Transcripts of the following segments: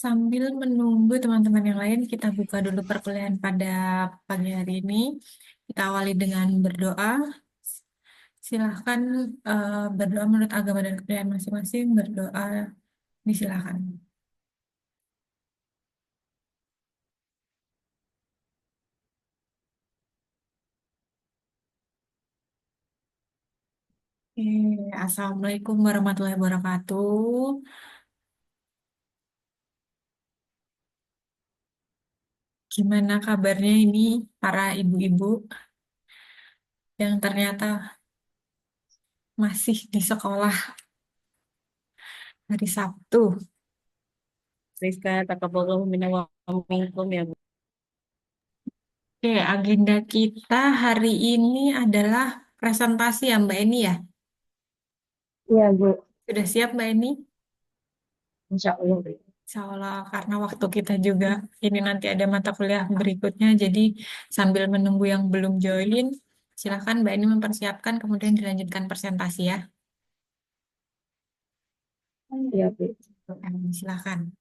Sambil menunggu teman-teman yang lain, kita buka dulu perkuliahan pada pagi hari ini. Kita awali dengan berdoa. Silahkan berdoa menurut agama dan kepercayaan masing-masing. Berdoa, disilahkan. Assalamualaikum warahmatullahi wabarakatuh. Gimana kabarnya ini para ibu-ibu yang ternyata masih di sekolah hari Sabtu? Rizka takaballahu minna wa minkum ya Bu. Oke, agenda kita hari ini adalah presentasi ya Mbak Eni ya. Iya Bu, Sudah siap Mbak Eni? insya Allah Bu. Insya Allah, karena waktu kita juga ini nanti ada mata kuliah berikutnya, jadi sambil menunggu yang belum join, silakan Mbak Eni mempersiapkan, kemudian dilanjutkan presentasi ya. Iya Bu. Silakan.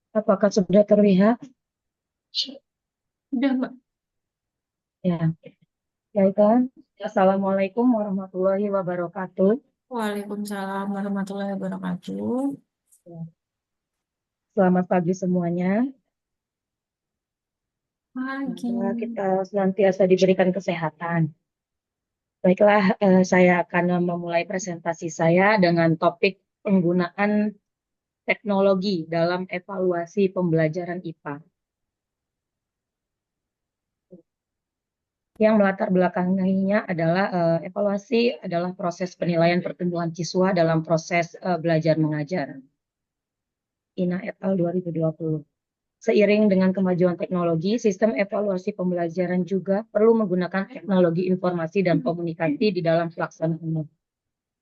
Apakah sudah terlihat? Udah Mbak. Ya, ya kan. Assalamualaikum warahmatullahi wabarakatuh. Waalaikumsalam warahmatullahi wabarakatuh. Ya, selamat pagi semuanya. Pagi. Semoga kita senantiasa diberikan kesehatan. Baiklah, saya akan memulai presentasi saya dengan topik penggunaan teknologi dalam evaluasi pembelajaran IPA. Yang melatar belakanginya adalah evaluasi adalah proses penilaian pertumbuhan siswa dalam proses belajar mengajar. Ina et al. 2020. Seiring dengan kemajuan teknologi, sistem evaluasi pembelajaran juga perlu menggunakan teknologi informasi dan komunikasi di dalam pelaksanaannya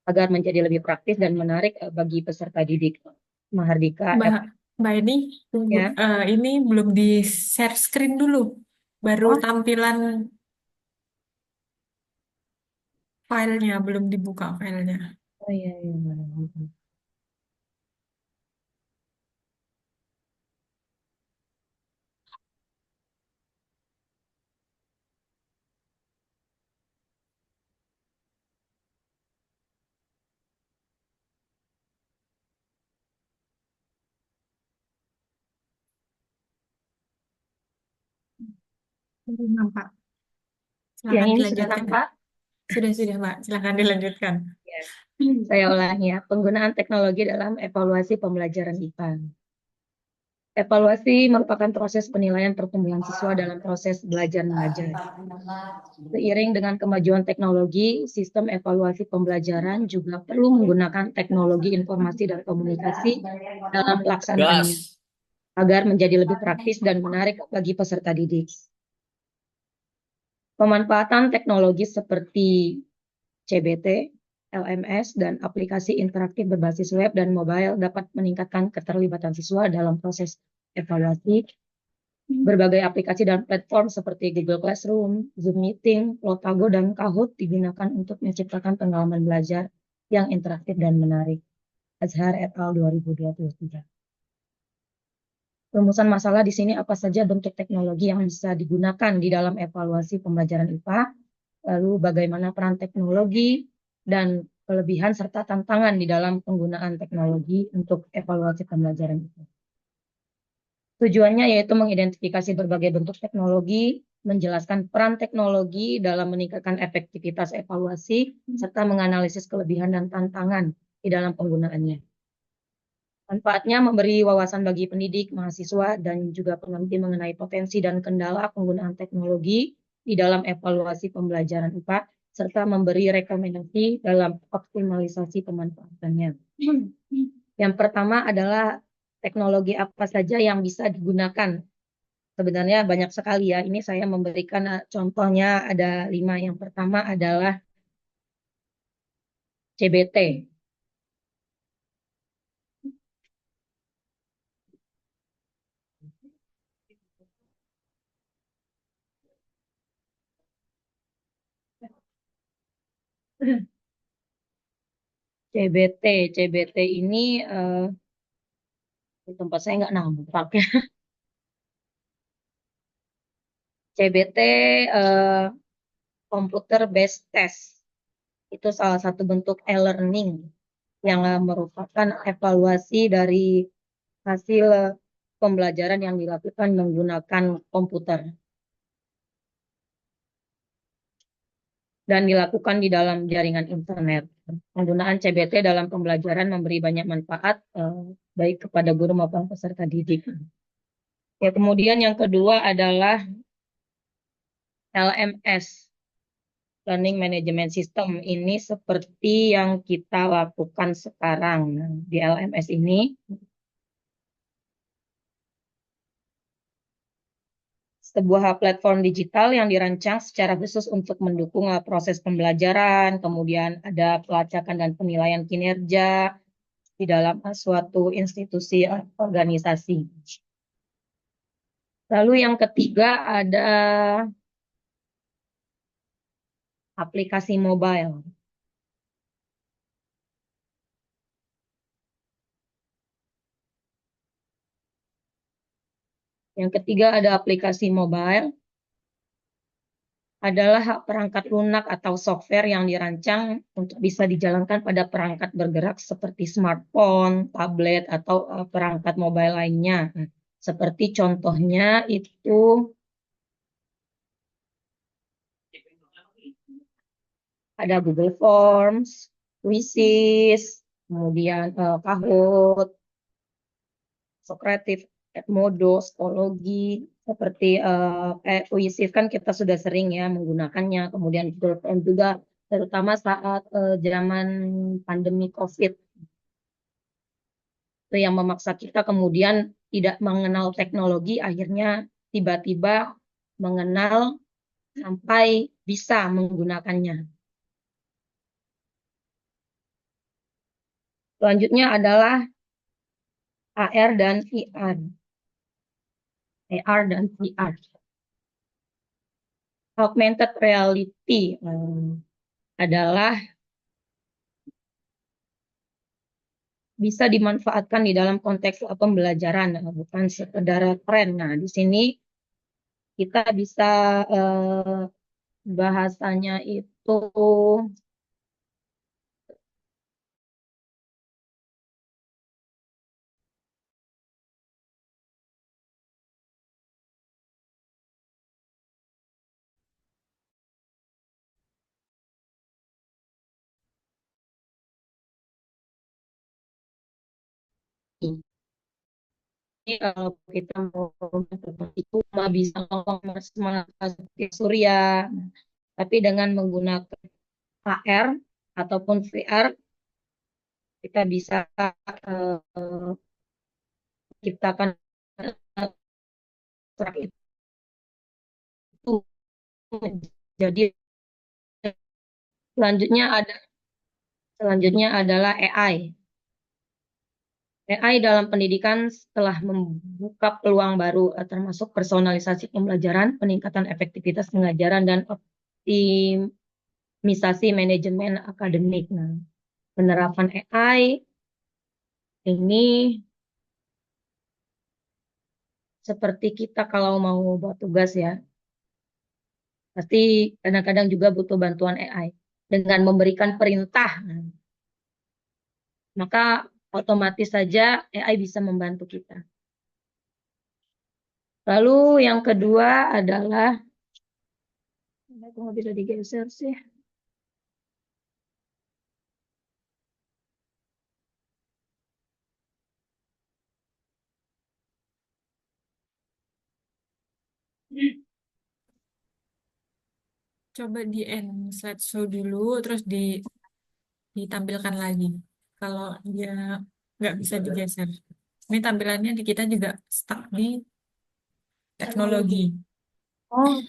agar menjadi lebih praktis dan menarik bagi peserta didik. Mahardika, Mbak, Mbak Eni, tunggu. ya. Ini belum di share screen dulu. Baru Oh, tampilan filenya, belum dibuka filenya. oh iya, iya, iya. Belum nampak. Yang Silakan ini sudah dilanjutkan. nampak? Sudah, Mbak. Silakan dilanjutkan. Ya. Saya ulangi ya, penggunaan teknologi dalam evaluasi pembelajaran IPA. Evaluasi merupakan proses penilaian pertumbuhan siswa dalam proses belajar mengajar. Seiring dengan kemajuan teknologi, sistem evaluasi pembelajaran juga perlu menggunakan teknologi informasi dan komunikasi dalam pelaksanaannya Gas. agar menjadi lebih praktis dan menarik bagi peserta didik. Pemanfaatan teknologi seperti CBT, LMS, dan aplikasi interaktif berbasis web dan mobile dapat meningkatkan keterlibatan siswa dalam proses evaluasi. Berbagai aplikasi dan platform seperti Google Classroom, Zoom Meeting, Lotago, dan Kahoot digunakan untuk menciptakan pengalaman belajar yang interaktif dan menarik. Azhar et al. 2023. Rumusan masalah di sini apa saja bentuk teknologi yang bisa digunakan di dalam evaluasi pembelajaran IPA, lalu bagaimana peran teknologi dan kelebihan serta tantangan di dalam penggunaan teknologi untuk evaluasi pembelajaran IPA. Tujuannya yaitu mengidentifikasi berbagai bentuk teknologi, menjelaskan peran teknologi dalam meningkatkan efektivitas evaluasi, serta menganalisis kelebihan dan tantangan di dalam penggunaannya. Manfaatnya memberi wawasan bagi pendidik, mahasiswa, dan juga peneliti mengenai potensi dan kendala penggunaan teknologi di dalam evaluasi pembelajaran IPA, serta memberi rekomendasi dalam optimalisasi pemanfaatannya. Yang pertama adalah teknologi apa saja yang bisa digunakan. Sebenarnya banyak sekali ya. Ini saya memberikan contohnya ada 5. Yang pertama adalah CBT. CBT, CBT ini di tempat saya nggak nampak ya. CBT Computer Based Test itu salah satu bentuk e-learning yang merupakan evaluasi dari hasil pembelajaran yang dilakukan menggunakan komputer dan dilakukan di dalam jaringan internet. Penggunaan CBT dalam pembelajaran memberi banyak manfaat baik kepada guru maupun peserta didik. Ya, kemudian yang kedua adalah LMS, Learning Management System. Ini seperti yang kita lakukan sekarang. Nah, di LMS ini sebuah platform digital yang dirancang secara khusus untuk mendukung proses pembelajaran, kemudian ada pelacakan dan penilaian kinerja di dalam suatu institusi organisasi. Lalu yang ketiga ada aplikasi mobile. Yang ketiga ada aplikasi mobile, adalah perangkat lunak atau software yang dirancang untuk bisa dijalankan pada perangkat bergerak seperti smartphone, tablet, atau perangkat mobile lainnya. Seperti contohnya itu ada Google Forms, Quizzes, kemudian Kahoot, Socrative, Edmodo, Schoology, seperti Quizzes kan kita sudah sering ya menggunakannya. Kemudian Google Forms juga, terutama saat zaman pandemi COVID, itu yang memaksa kita kemudian tidak mengenal teknologi, akhirnya tiba-tiba mengenal sampai bisa menggunakannya. Selanjutnya adalah AR dan VR. AR dan VR. Augmented reality adalah bisa dimanfaatkan di dalam konteks pembelajaran, bukan sekedar tren. Nah, di sini kita bisa bahasanya itu kalau kita mau itu mah bisa ngomong semangat surya, tapi dengan menggunakan AR ataupun VR kita bisa ciptakan itu menjadi. Selanjutnya ada selanjutnya adalah AI. AI dalam pendidikan telah membuka peluang baru termasuk personalisasi pembelajaran, peningkatan efektivitas pengajaran dan optimisasi manajemen akademik. Nah, penerapan AI ini seperti kita kalau mau buat tugas ya, pasti kadang-kadang juga butuh bantuan AI. Dengan memberikan perintah, maka otomatis saja AI bisa membantu kita. Lalu yang kedua adalah, aku nggak bisa digeser sih. Coba di end slideshow dulu, terus ditampilkan lagi. Kalau dia nggak bisa digeser. Ini tampilannya di kita juga stuck di teknologi. Oh,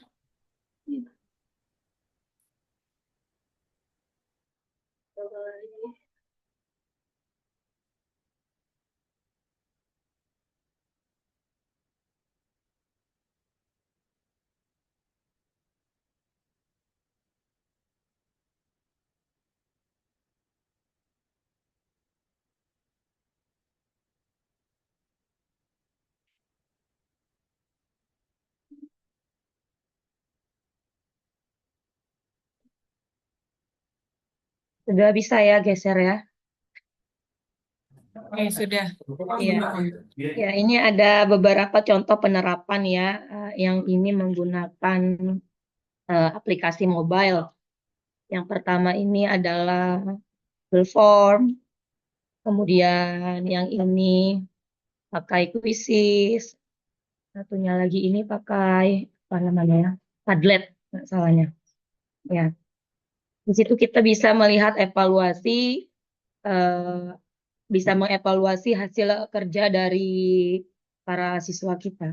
sudah bisa ya geser ya. Oke, sudah. Iya. Ya, ini ada beberapa contoh penerapan ya, yang ini menggunakan aplikasi mobile. Yang pertama ini adalah Google Form, kemudian yang ini pakai Quizzes, satunya lagi ini pakai apa namanya ya, Padlet, nggak salahnya. Ya, di situ kita bisa melihat evaluasi, eh, bisa mengevaluasi hasil kerja dari para siswa kita.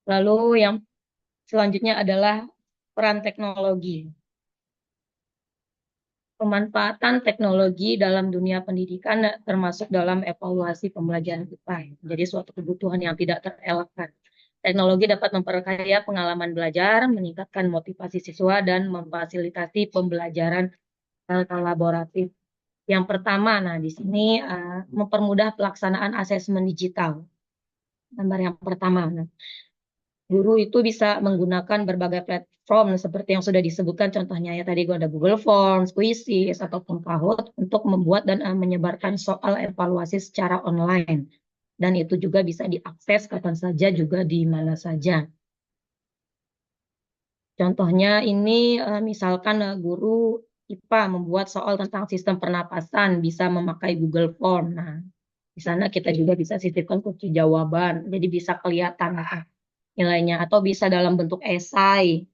Lalu yang selanjutnya adalah peran teknologi. Pemanfaatan teknologi dalam dunia pendidikan termasuk dalam evaluasi pembelajaran kita. Jadi suatu kebutuhan yang tidak terelakkan. Teknologi dapat memperkaya pengalaman belajar, meningkatkan motivasi siswa, dan memfasilitasi pembelajaran kolaboratif. Yang pertama, nah di sini mempermudah pelaksanaan asesmen digital. Gambar yang pertama. Nah, guru itu bisa menggunakan berbagai platform seperti yang sudah disebutkan contohnya ya tadi ada Google Forms, Quizzes ataupun Kahoot untuk membuat dan menyebarkan soal evaluasi secara online. Dan itu juga bisa diakses kapan saja juga di mana saja. Contohnya ini misalkan guru IPA membuat soal tentang sistem pernapasan bisa memakai Google Form. Nah, di sana kita juga bisa sisipkan kunci jawaban. Jadi bisa kelihatan nilainya atau bisa dalam bentuk esai.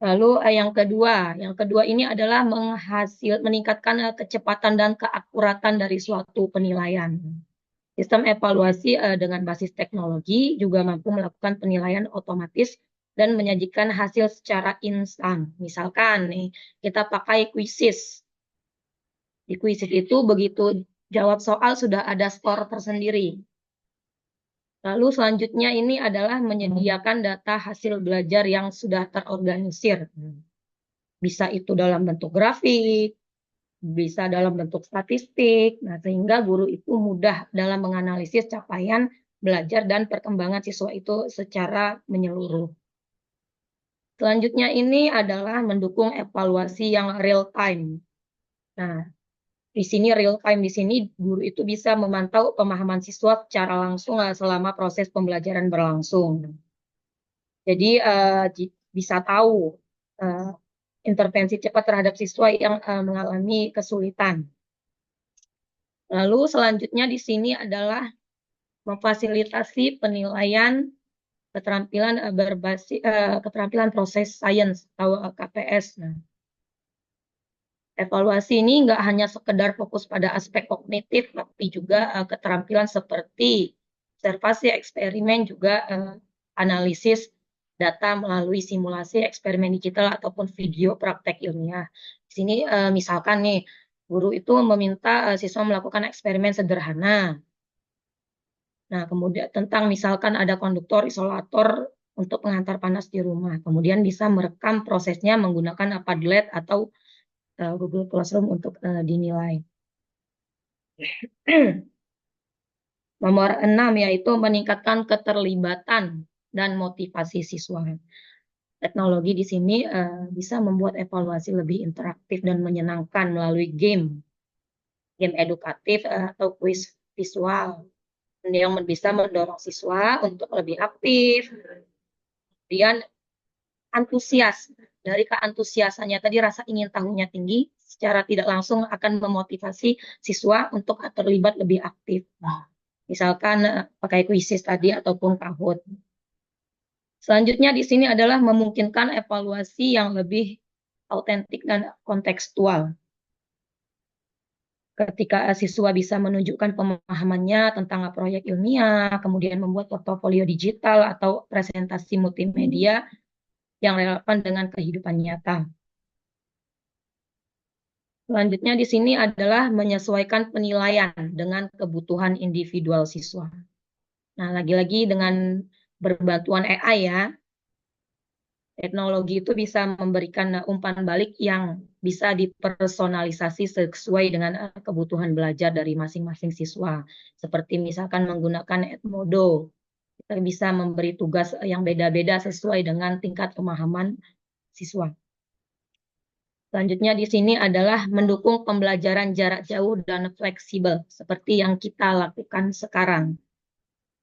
Lalu yang kedua ini adalah meningkatkan kecepatan dan keakuratan dari suatu penilaian. Sistem evaluasi dengan basis teknologi juga mampu melakukan penilaian otomatis dan menyajikan hasil secara instan. Misalkan nih, kita pakai quizzes. Di quizzes itu begitu jawab soal sudah ada skor tersendiri. Lalu selanjutnya ini adalah menyediakan data hasil belajar yang sudah terorganisir. Bisa itu dalam bentuk grafik, bisa dalam bentuk statistik. Nah, sehingga guru itu mudah dalam menganalisis capaian belajar dan perkembangan siswa itu secara menyeluruh. Selanjutnya ini adalah mendukung evaluasi yang real time. Nah, di sini real time di sini guru itu bisa memantau pemahaman siswa secara langsung selama proses pembelajaran berlangsung. Jadi bisa tahu uh, intervensi cepat terhadap siswa yang mengalami kesulitan. Lalu selanjutnya di sini adalah memfasilitasi penilaian keterampilan berbasis keterampilan proses sains atau KPS. Nah, evaluasi ini nggak hanya sekedar fokus pada aspek kognitif, tapi juga keterampilan seperti observasi, eksperimen, juga analisis data melalui simulasi eksperimen digital ataupun video praktek ilmiah. Di sini misalkan nih, guru itu meminta siswa melakukan eksperimen sederhana. Nah, kemudian tentang misalkan ada konduktor isolator untuk pengantar panas di rumah. Kemudian bisa merekam prosesnya menggunakan Padlet atau Google Classroom untuk dinilai. Nomor 6 yaitu meningkatkan keterlibatan dan motivasi siswa. Teknologi di sini bisa membuat evaluasi lebih interaktif dan menyenangkan melalui game edukatif atau kuis visual yang bisa mendorong siswa untuk lebih aktif, kemudian antusias. Dari keantusiasannya tadi rasa ingin tahunya tinggi, secara tidak langsung akan memotivasi siswa untuk terlibat lebih aktif. Misalkan pakai kuisis tadi ataupun Kahoot. Selanjutnya di sini adalah memungkinkan evaluasi yang lebih autentik dan kontekstual. Ketika siswa bisa menunjukkan pemahamannya tentang proyek ilmiah, kemudian membuat portofolio digital atau presentasi multimedia yang relevan dengan kehidupan nyata. Selanjutnya di sini adalah menyesuaikan penilaian dengan kebutuhan individual siswa. Nah, lagi-lagi dengan berbantuan AI ya, teknologi itu bisa memberikan umpan balik yang bisa dipersonalisasi sesuai dengan kebutuhan belajar dari masing-masing siswa. Seperti misalkan menggunakan Edmodo, kita bisa memberi tugas yang beda-beda sesuai dengan tingkat pemahaman siswa. Selanjutnya di sini adalah mendukung pembelajaran jarak jauh dan fleksibel, seperti yang kita lakukan sekarang.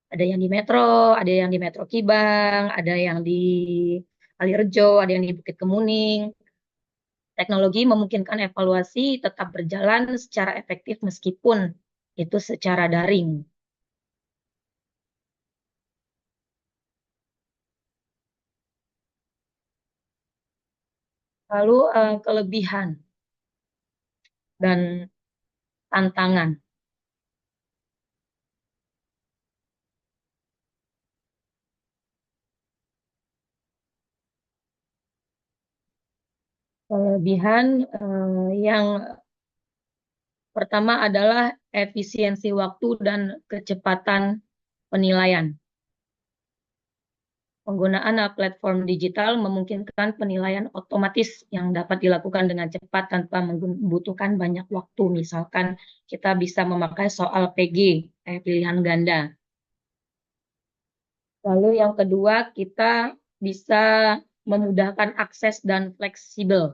Ada yang di Metro, ada yang di Metro Kibang, ada yang di Kalirejo, ada yang di Bukit Kemuning. Teknologi memungkinkan evaluasi tetap berjalan secara efektif meskipun itu secara daring. Lalu kelebihan dan tantangan. Kelebihan yang pertama adalah efisiensi waktu dan kecepatan penilaian. Penggunaan platform digital memungkinkan penilaian otomatis yang dapat dilakukan dengan cepat tanpa membutuhkan banyak waktu. Misalkan kita bisa memakai soal PG, pilihan ganda. Lalu yang kedua, kita bisa memudahkan akses dan fleksibel.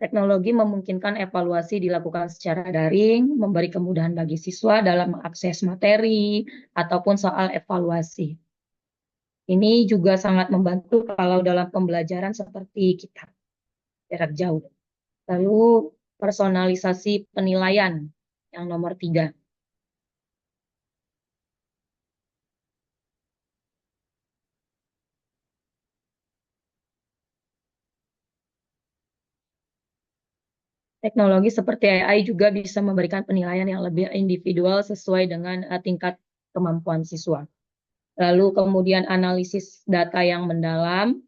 Teknologi memungkinkan evaluasi dilakukan secara daring, memberi kemudahan bagi siswa dalam mengakses materi ataupun soal evaluasi. Ini juga sangat membantu kalau dalam pembelajaran seperti kita jarak jauh. Lalu personalisasi penilaian yang nomor 3. Teknologi seperti AI juga bisa memberikan penilaian yang lebih individual sesuai dengan tingkat kemampuan siswa. Lalu kemudian analisis data yang mendalam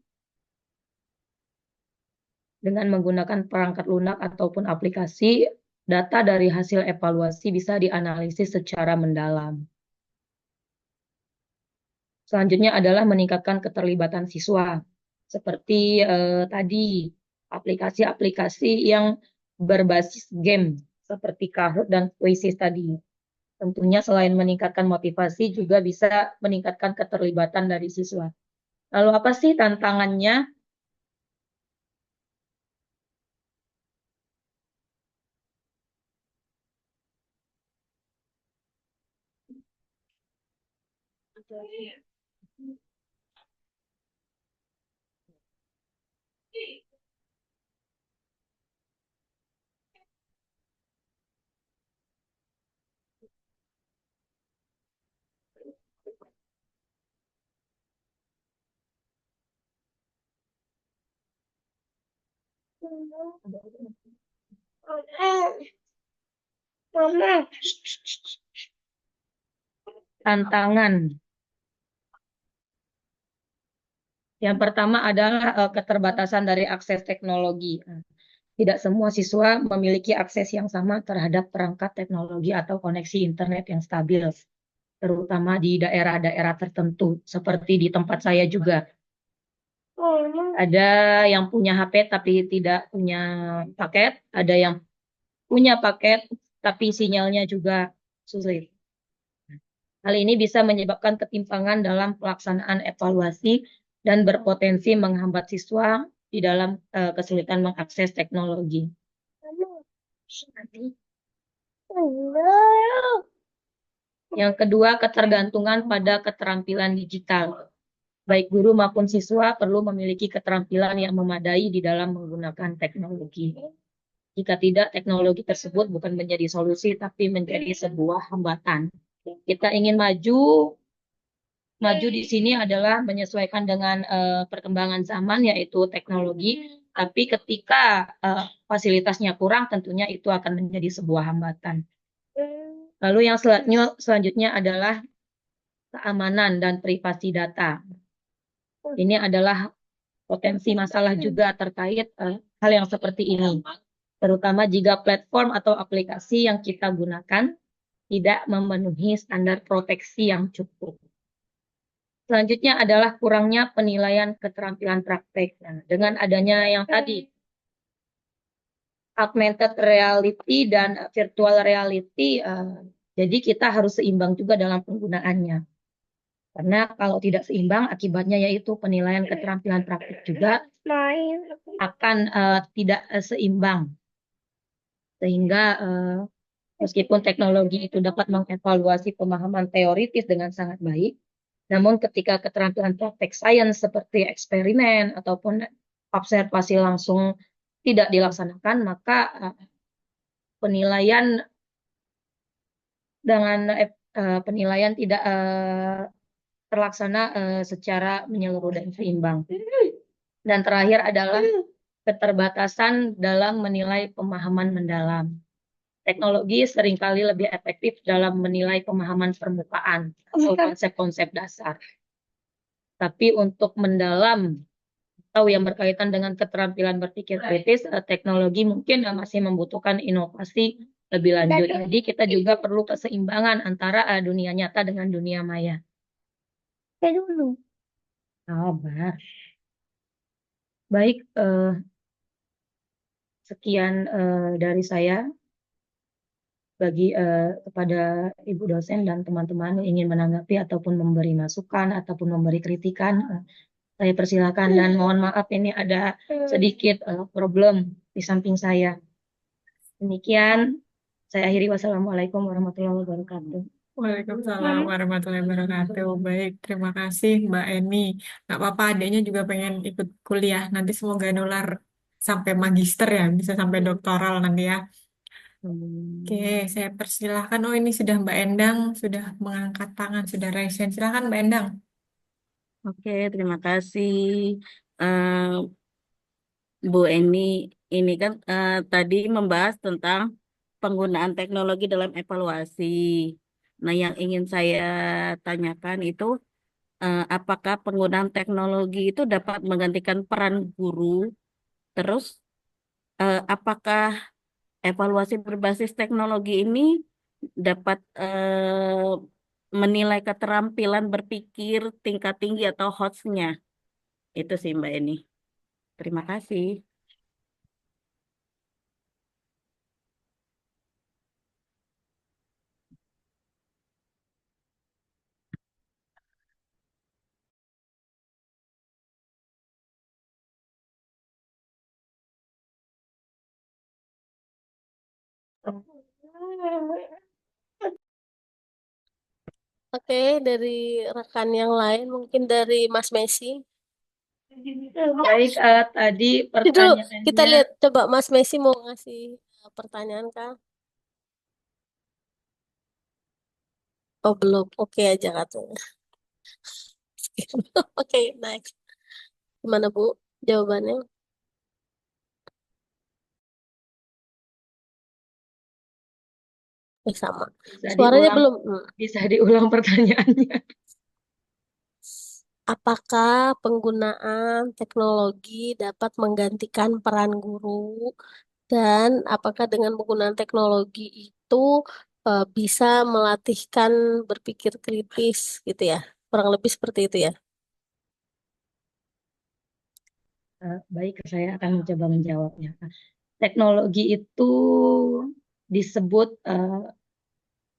dengan menggunakan perangkat lunak ataupun aplikasi, data dari hasil evaluasi bisa dianalisis secara mendalam. Selanjutnya adalah meningkatkan keterlibatan siswa. Seperti tadi, aplikasi-aplikasi yang berbasis game, seperti Kahoot dan Quizzes tadi. Tentunya selain meningkatkan motivasi, juga bisa meningkatkan keterlibatan dari siswa. Lalu apa sih tantangannya? Tantangan. Yang pertama adalah keterbatasan dari akses teknologi. Tidak semua siswa memiliki akses yang sama terhadap perangkat teknologi atau koneksi internet yang stabil, terutama di daerah-daerah tertentu, seperti di tempat saya juga. Ada yang punya HP tapi tidak punya paket, ada yang punya paket tapi sinyalnya juga sulit. Hal ini bisa menyebabkan ketimpangan dalam pelaksanaan evaluasi dan berpotensi menghambat siswa di dalam kesulitan mengakses teknologi. Yang kedua, ketergantungan pada keterampilan digital. Baik guru maupun siswa perlu memiliki keterampilan yang memadai di dalam menggunakan teknologi. Jika tidak, teknologi tersebut bukan menjadi solusi, tapi menjadi sebuah hambatan. Kita ingin maju, maju di sini adalah menyesuaikan dengan perkembangan zaman, yaitu teknologi. Tapi ketika fasilitasnya kurang, tentunya itu akan menjadi sebuah hambatan. Lalu yang selanjutnya adalah keamanan dan privasi data. Ini adalah potensi masalah juga terkait hal yang seperti ini, terutama jika platform atau aplikasi yang kita gunakan tidak memenuhi standar proteksi yang cukup. Selanjutnya adalah kurangnya penilaian keterampilan praktek. Nah, dengan adanya yang tadi, augmented reality dan virtual reality, jadi kita harus seimbang juga dalam penggunaannya. Karena kalau tidak seimbang, akibatnya yaitu penilaian keterampilan praktik juga akan tidak seimbang. Sehingga meskipun teknologi itu dapat mengevaluasi pemahaman teoritis dengan sangat baik, namun ketika keterampilan praktek sains seperti eksperimen ataupun observasi langsung tidak dilaksanakan, maka penilaian dengan penilaian tidak terlaksana secara menyeluruh dan seimbang. Dan terakhir adalah keterbatasan dalam menilai pemahaman mendalam. Teknologi seringkali lebih efektif dalam menilai pemahaman permukaan atau konsep-konsep dasar. Tapi untuk mendalam atau yang berkaitan dengan keterampilan berpikir kritis, teknologi mungkin masih membutuhkan inovasi lebih lanjut. Jadi kita juga perlu keseimbangan antara dunia nyata dengan dunia maya. Dulu. Sabar. Baik, sekian dari saya. Bagi kepada Ibu dosen dan teman-teman yang ingin menanggapi ataupun memberi masukan ataupun memberi kritikan, saya persilakan dan mohon maaf ini ada sedikit problem di samping saya. Demikian saya akhiri. Wassalamualaikum warahmatullahi wabarakatuh. Waalaikumsalam warahmatullahi wabarakatuh. Baik, terima kasih Mbak Eni. Nggak apa-apa, adanya juga pengen ikut kuliah. Nanti semoga nular sampai magister ya, bisa sampai doktoral nanti ya. Oke, saya persilahkan. Oh, ini sudah Mbak Endang, sudah mengangkat tangan, sudah raise hand. Silahkan Mbak Endang. Oke, terima kasih Bu Eni. Ini kan tadi membahas tentang penggunaan teknologi dalam evaluasi. Nah, yang ingin saya tanyakan itu, apakah penggunaan teknologi itu dapat menggantikan peran guru? Terus, apakah evaluasi berbasis teknologi ini dapat menilai keterampilan berpikir tingkat tinggi atau hostnya? Itu sih Mbak Eni. Terima kasih. Oke, dari rekan yang lain, mungkin dari Mas Messi. Baik, tadi Jadi dulu kita pertanyaannya lihat, coba Mas Messi mau ngasih pertanyaan kah? Oh belum, oke aja katanya. Oke, next. Gimana Bu jawabannya? Sama. bisa Suaranya diulang, belum. bisa diulang pertanyaannya. Apakah penggunaan teknologi dapat menggantikan peran guru? Dan apakah dengan penggunaan teknologi itu bisa melatihkan berpikir kritis gitu ya? Kurang lebih seperti itu ya. Baik, saya akan mencoba menjawabnya. Teknologi itu disebut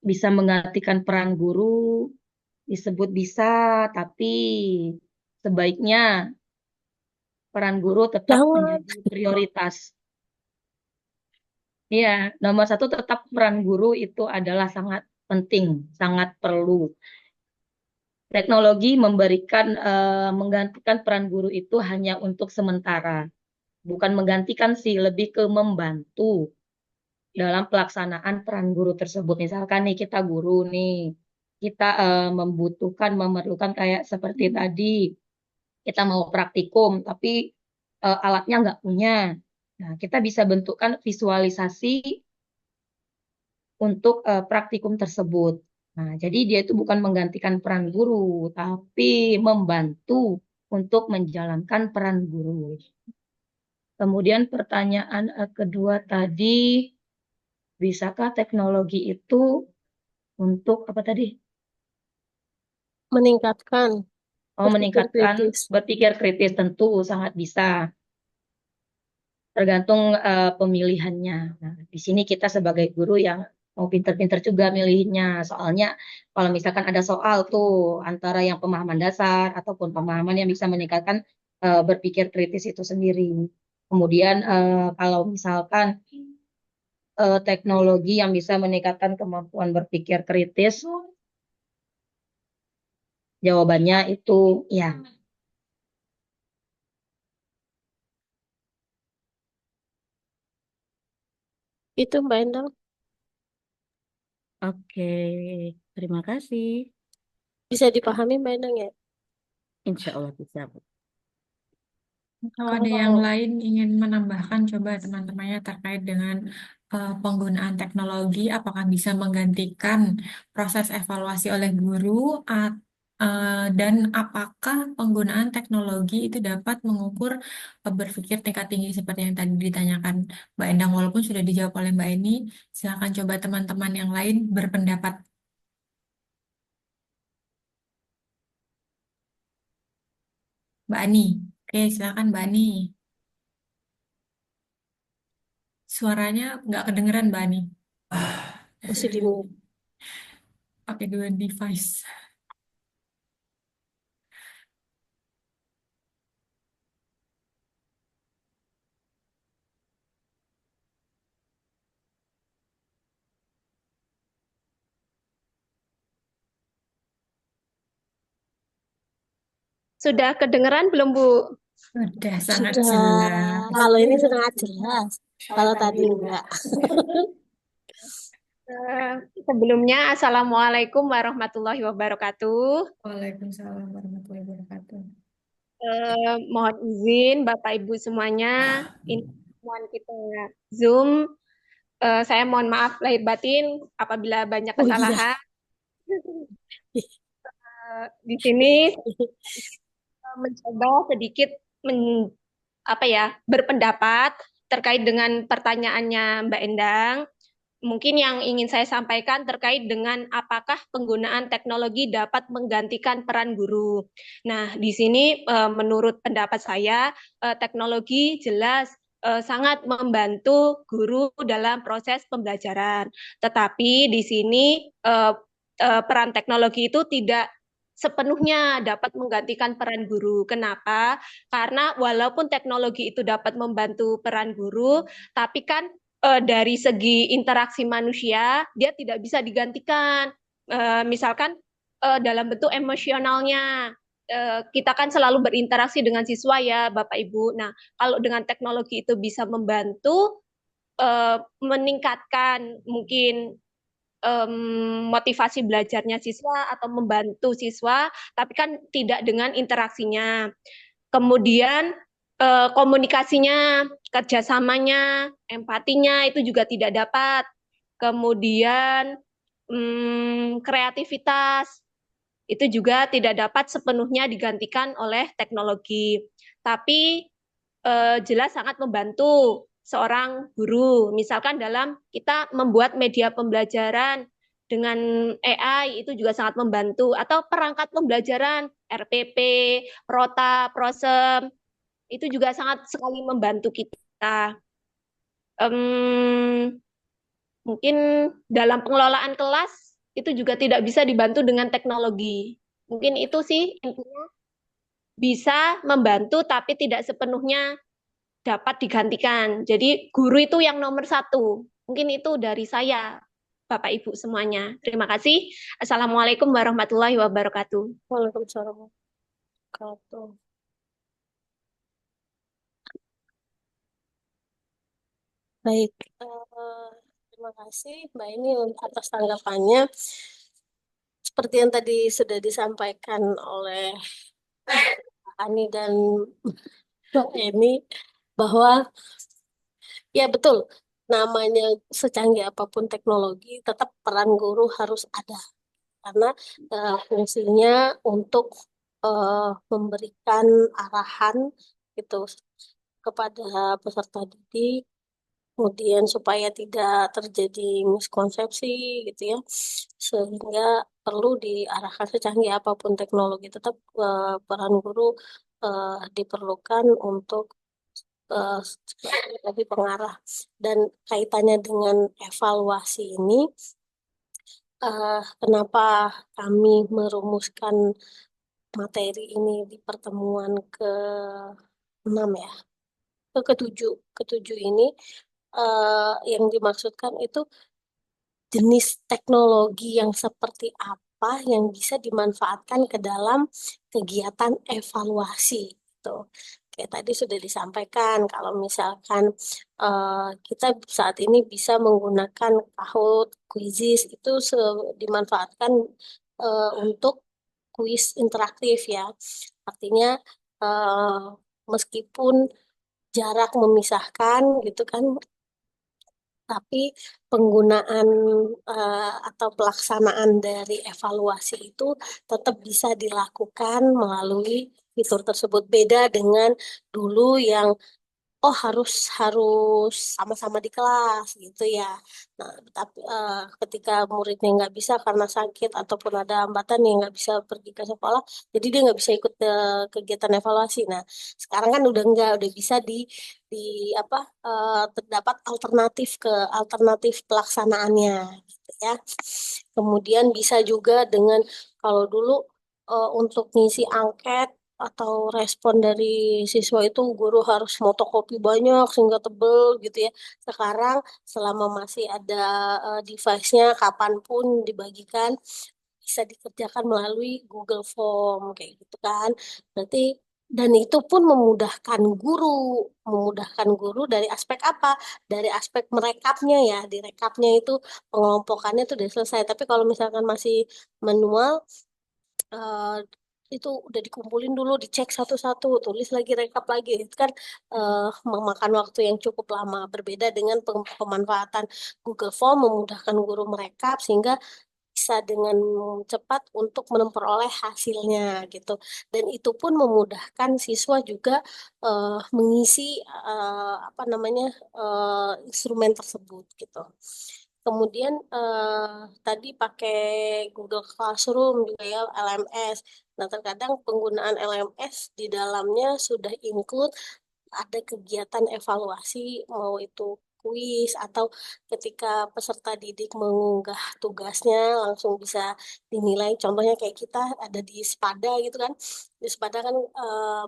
bisa menggantikan peran guru, disebut bisa, tapi sebaiknya peran guru tetap Jangan. menjadi prioritas. Iya, nomor satu tetap peran guru itu adalah sangat penting, sangat perlu. Teknologi menggantikan peran guru itu hanya untuk sementara. bukan menggantikan sih, lebih ke membantu dalam pelaksanaan peran guru tersebut. Misalkan nih kita guru nih, kita memerlukan kayak seperti tadi, kita mau praktikum tapi alatnya nggak punya. Nah, kita bisa bentukkan visualisasi untuk praktikum tersebut. Nah, jadi dia itu bukan menggantikan peran guru, tapi membantu untuk menjalankan peran guru. Kemudian pertanyaan kedua tadi, bisakah teknologi itu untuk apa tadi? Meningkatkan Oh, berpikir meningkatkan kritis. berpikir kritis, tentu sangat bisa. Tergantung pemilihannya. Nah, di sini kita sebagai guru yang mau pinter-pinter juga milihnya. Soalnya kalau misalkan ada soal tuh antara yang pemahaman dasar ataupun pemahaman yang bisa meningkatkan berpikir kritis itu sendiri. Kemudian kalau misalkan teknologi yang bisa meningkatkan kemampuan berpikir kritis, jawabannya itu ya. Itu Mbak Endang. Oke, terima kasih. Bisa dipahami Mbak Endang ya? Insya Allah bisa, Bu. Kalau ada yang Kalau lain ingin menambahkan, coba teman-temannya terkait dengan penggunaan teknologi, apakah bisa menggantikan proses evaluasi oleh guru, dan apakah penggunaan teknologi itu dapat mengukur berpikir tingkat tinggi seperti yang tadi ditanyakan Mbak Endang, walaupun sudah dijawab oleh Mbak Eni, silakan coba teman-teman yang lain berpendapat. Mbak Ani, oke silakan Mbak Ani. Suaranya nggak kedengeran Mbak Ani. masih di Pakai dua device. Sudah kedengeran belum, Bu? Sudah sangat sudah. jelas. Kalau ini sangat jelas. Kalau tadi enggak. Eh, Sebelumnya, Assalamualaikum warahmatullahi wabarakatuh. Waalaikumsalam warahmatullahi wabarakatuh. Mohon izin, Bapak Ibu semuanya, ini pertemuan kita Zoom. Saya mohon maaf lahir batin apabila banyak Oh iya. kesalahan. Di sini mencoba sedikit berpendapat terkait dengan pertanyaannya Mbak Endang. Mungkin yang ingin saya sampaikan terkait dengan apakah penggunaan teknologi dapat menggantikan peran guru. Nah, di sini menurut pendapat saya teknologi jelas sangat membantu guru dalam proses pembelajaran. Tetapi di sini peran teknologi itu tidak sepenuhnya dapat menggantikan peran guru. Kenapa? Karena walaupun teknologi itu dapat membantu peran guru, tapi kan dari segi interaksi manusia dia tidak bisa digantikan. Misalkan dalam bentuk emosionalnya, kita kan selalu berinteraksi dengan siswa ya, Bapak Ibu. Nah, kalau dengan teknologi itu bisa membantu meningkatkan mungkin motivasi belajarnya siswa atau membantu siswa, tapi kan tidak dengan interaksinya. Kemudian komunikasinya, kerjasamanya, empatinya itu juga tidak dapat. Kemudian kreativitas itu juga tidak dapat sepenuhnya digantikan oleh teknologi. Tapi jelas sangat membantu seorang guru. Misalkan dalam kita membuat media pembelajaran dengan AI itu juga sangat membantu, atau perangkat pembelajaran RPP, Rota, Prosem itu juga sangat sekali membantu kita. Mungkin dalam pengelolaan kelas itu juga tidak bisa dibantu dengan teknologi. Mungkin itu sih intinya, bisa membantu tapi tidak sepenuhnya dapat digantikan. Jadi guru itu yang nomor satu. Mungkin itu dari saya, Bapak Ibu semuanya. Terima kasih. Assalamualaikum warahmatullahi wabarakatuh. Waalaikumsalam. warahmatullahi wabarakatuh. Baik, terima kasih Mbak ini atas tanggapannya. Seperti yang tadi sudah disampaikan oleh Mbak Ani dan Mbak Eni, bahwa ya betul, namanya secanggih apapun teknologi, tetap peran guru harus ada. Karena fungsinya untuk memberikan arahan gitu kepada peserta didik, kemudian supaya tidak terjadi miskonsepsi gitu ya, sehingga perlu diarahkan secanggih apapun teknologi, tetap peran guru diperlukan untuk eh, sebagai pengarah. Dan kaitannya dengan evaluasi ini, kenapa kami merumuskan materi ini di pertemuan ke-6 ya, ketujuh, ketujuh ini yang dimaksudkan itu jenis teknologi yang seperti apa yang bisa dimanfaatkan ke dalam kegiatan evaluasi gitu. Kayak tadi sudah disampaikan kalau misalkan kita saat ini bisa menggunakan Kahoot, Quizizz itu dimanfaatkan untuk kuis interaktif ya. Artinya eh, meskipun jarak memisahkan gitu kan, tapi penggunaan atau pelaksanaan dari evaluasi itu tetap bisa dilakukan melalui fitur tersebut. Beda dengan dulu yang oh harus harus sama-sama di kelas gitu ya. Nah, tapi ketika muridnya nggak bisa karena sakit ataupun ada hambatan yang nggak bisa pergi ke sekolah, jadi dia nggak bisa ikut ke kegiatan evaluasi. Nah, sekarang kan udah nggak, udah bisa di apa terdapat alternatif pelaksanaannya gitu ya. Kemudian bisa juga dengan kalau dulu untuk ngisi angket atau respon dari siswa itu guru harus fotokopi banyak sehingga tebel gitu ya. Sekarang selama masih ada device-nya kapanpun dibagikan bisa dikerjakan melalui Google Form kayak gitu kan. Berarti dan itu pun memudahkan guru dari aspek apa? Dari aspek merekapnya ya, direkapnya itu pengelompokannya itu udah selesai. Tapi kalau misalkan masih manual, eh, itu udah dikumpulin dulu, dicek satu-satu, tulis lagi, rekap lagi. Itu kan memakan waktu yang cukup lama. Berbeda dengan pemanfaatan Google Form memudahkan guru merekap sehingga bisa dengan cepat untuk memperoleh hasilnya gitu. Dan itu pun memudahkan siswa juga mengisi apa namanya instrumen tersebut gitu. Kemudian tadi pakai Google Classroom juga ya, LMS. Nah, terkadang penggunaan LMS di dalamnya sudah include ada kegiatan evaluasi, mau itu kuis atau ketika peserta didik mengunggah tugasnya langsung bisa dinilai. Contohnya kayak kita ada di Spada gitu kan. Di Spada kan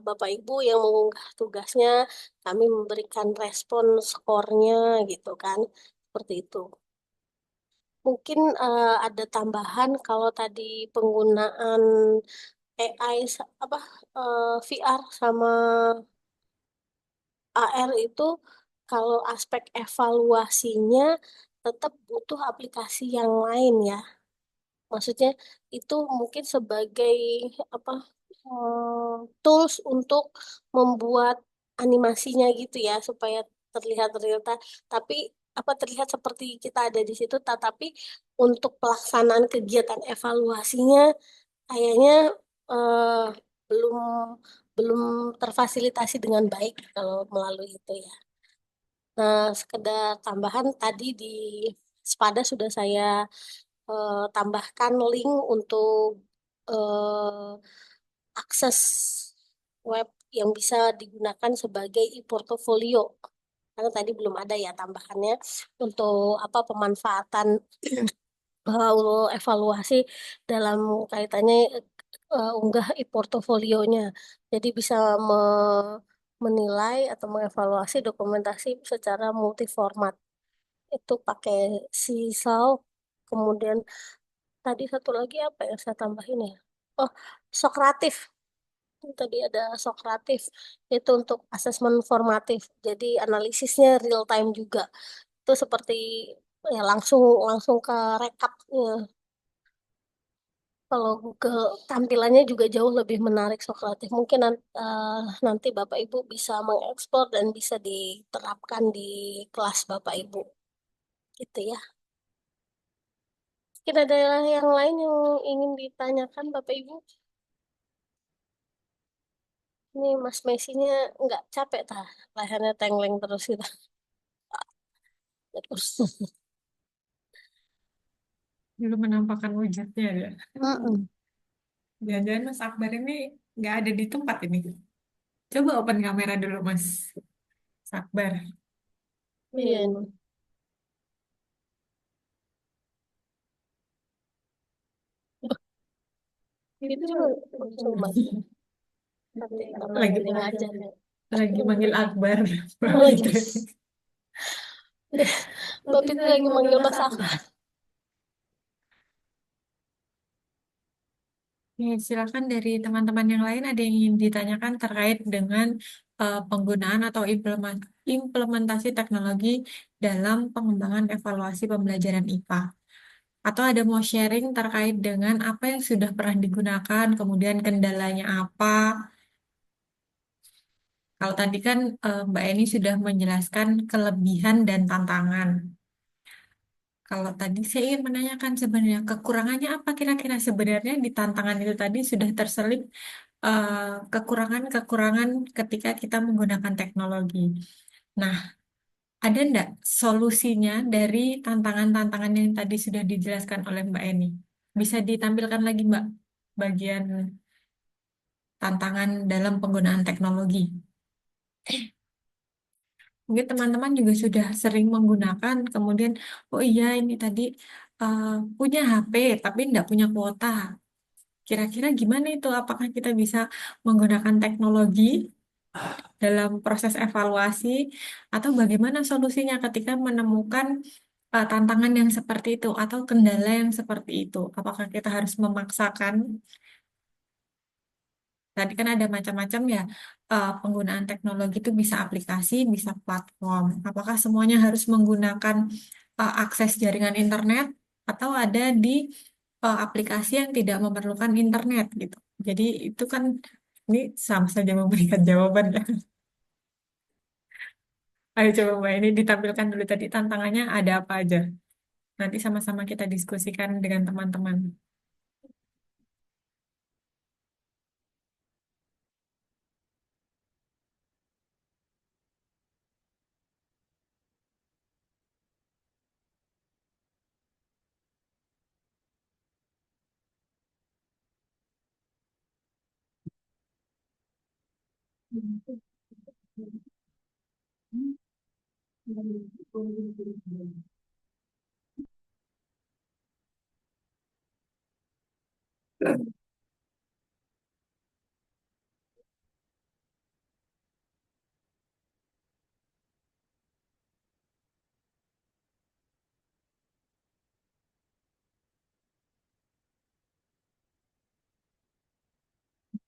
Bapak Ibu yang mengunggah tugasnya, kami memberikan respon skornya gitu kan. Seperti itu. Mungkin ada tambahan kalau tadi penggunaan AI apa VR sama AR itu kalau aspek evaluasinya tetap butuh aplikasi yang lain ya. Maksudnya itu mungkin sebagai apa tools untuk membuat animasinya gitu ya supaya terlihat ternyata, tapi apa terlihat seperti kita ada di situ, tetapi untuk pelaksanaan kegiatan evaluasinya kayaknya eh, belum belum terfasilitasi dengan baik kalau melalui itu ya. Nah, sekedar tambahan tadi di Spada sudah saya tambahkan link untuk eh, akses web yang bisa digunakan sebagai e-portofolio. Karena tadi belum ada ya tambahannya untuk apa pemanfaatan evaluasi dalam kaitannya unggah e-portofolionya. Jadi bisa menilai atau mengevaluasi dokumentasi secara multiformat. Itu pakai Sisal. Kemudian tadi satu lagi apa yang saya tambahin ya? Oh, Sokratif. Tadi ada Sokratif, itu untuk asesmen formatif. Jadi analisisnya real time juga. Itu seperti ya langsung langsung ke rekap. Ya. Kalau Google tampilannya juga jauh lebih menarik Sokratif. Mungkin nanti Bapak Ibu bisa mengekspor dan bisa diterapkan di kelas Bapak Ibu. Gitu ya. Mungkin ada yang lain yang ingin ditanyakan Bapak Ibu. Ini Mas Messi-nya nggak capek tah? Lehernya tengleng terus gitu. Terus. Belum menampakkan wujudnya ya. Mm-mm. Jangan-jangan Mas Akbar ini nggak ada di tempat ini. Coba open kamera dulu Mas Akbar. Iya nih. Itu coba nanti karena Lagi ini ngajar ya. lagi manggil Akbar. Oh iya. Bapak itu lagi manggil Mas Akbar. Ya, silakan dari teman-teman yang lain ada yang ingin ditanyakan terkait dengan penggunaan atau implementasi teknologi dalam pengembangan evaluasi pembelajaran IPA. Atau ada mau sharing terkait dengan apa yang sudah pernah digunakan, kemudian kendalanya apa. Kalau tadi kan Mbak Eni sudah menjelaskan kelebihan dan tantangan. Kalau tadi saya ingin menanyakan sebenarnya kekurangannya apa kira-kira sebenarnya di tantangan itu tadi sudah terselip eh, kekurangan-kekurangan ketika kita menggunakan teknologi. Nah, ada enggak solusinya dari tantangan-tantangan yang tadi sudah dijelaskan oleh Mbak Eni? Bisa ditampilkan lagi Mbak bagian tantangan dalam penggunaan teknologi. Mungkin teman-teman juga sudah sering menggunakan, kemudian, oh iya ini tadi eh, punya HP tapi enggak punya kuota. Kira-kira gimana itu? Apakah kita bisa menggunakan teknologi dalam proses evaluasi atau bagaimana solusinya ketika menemukan tantangan yang seperti itu atau kendala yang seperti itu? Apakah kita harus memaksakan? Tadi kan ada macam-macam ya penggunaan teknologi itu bisa aplikasi, bisa platform. Apakah semuanya harus menggunakan akses jaringan internet atau ada di aplikasi yang tidak memerlukan internet gitu. Jadi itu kan ini sama saja memberikan jawaban ya. Ayo coba Mbak ini ditampilkan dulu tadi tantangannya ada apa aja. Nanti sama-sama kita diskusikan dengan teman-teman.